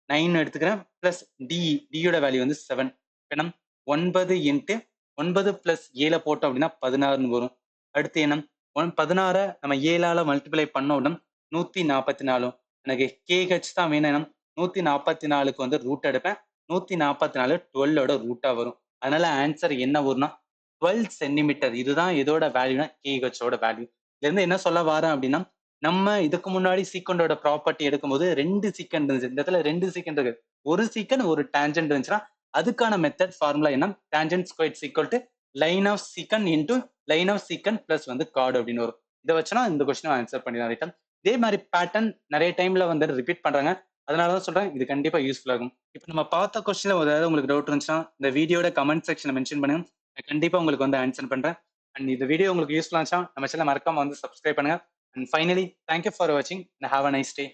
9 எடுத்துக்கிறேன் பிளஸ் DE, Dயோட வேல்யூ வந்து 7. என்ன 9 இன்ட்டு 9 பிளஸ் 7 போட்டோம் அப்படின்னா 16 வரும். அடுத்து என்ன 16 நம்ம 7ஆல மல்டிப்ளை பண்ணோம் அப்படின்னா 144. எனக்கு KH தான் வேணும். 144க்கு வந்து ரூட் எடுப்பேன். 144 12ஓட ரூட்டா வரும். அதனால ஆன்சர் என்ன வரும்னா 12 சென்டிமீட்டர். இதுதான் இதோட வேல்யூனா KHோட வேல்யூ. இதுல இருந்து என்ன சொல்ல வரேன் அப்படின்னா, நம்ம இதுக்கு முன்னாடி சீக்கண்டோட ப்ராப்பர்ட்டி எடுக்கும்போது 2 சீக்கண்ட் இருந்துச்சு. இந்த இடத்துல 2 சீக்கண்ட் இருக்கு. ஒரு சீக்கண்ட் ஒரு டேஞ்சன்ட் இருந்துச்சுன்னா அதுக்கான மெத்தட் ஃபார்முலா என்ன, tangent square equal to line of secant into line of secant plus வந்து கார்டு அப்படின்னு வரும். இதை வச்சுனா இந்த கொஸ்டின் ஆன்சர் பண்ணிடலாம் ரைட்டா. இதே மாதிரி பேட்டர்ன் நிறைய டைம்ல வந்து ரிப்பீட் பண்றாங்க. அதனாலதான் சொல்றேன் இது கண்டிப்பா யூஸ்ஃபுல் ஆகும். இப்போ நம்ம பார்த்த கொஸ்டின்ல ஏதாவது உங்களுக்கு டவுட் இருந்துச்சுன்னா இந்த வீடியோட கமெண்ட் செக்ஷன்ல மென்ஷன் பண்ணுங்க. நான் கண்டிப்பா உங்களுக்கு வந்து ஆன்சர் பண்றேன். அண்ட் இந்த வீடியோ உங்களுக்கு யூஸ்ஃபுல்லா இருந்துச்சா நம்ம சேனல் மறக்காம வந்து சப்ஸ்கிரைப் பண்ணுங்க. அண்ட் ஃபைனலி தேங்க்யூ ஃபார் வாட்சிங் and have a nice day.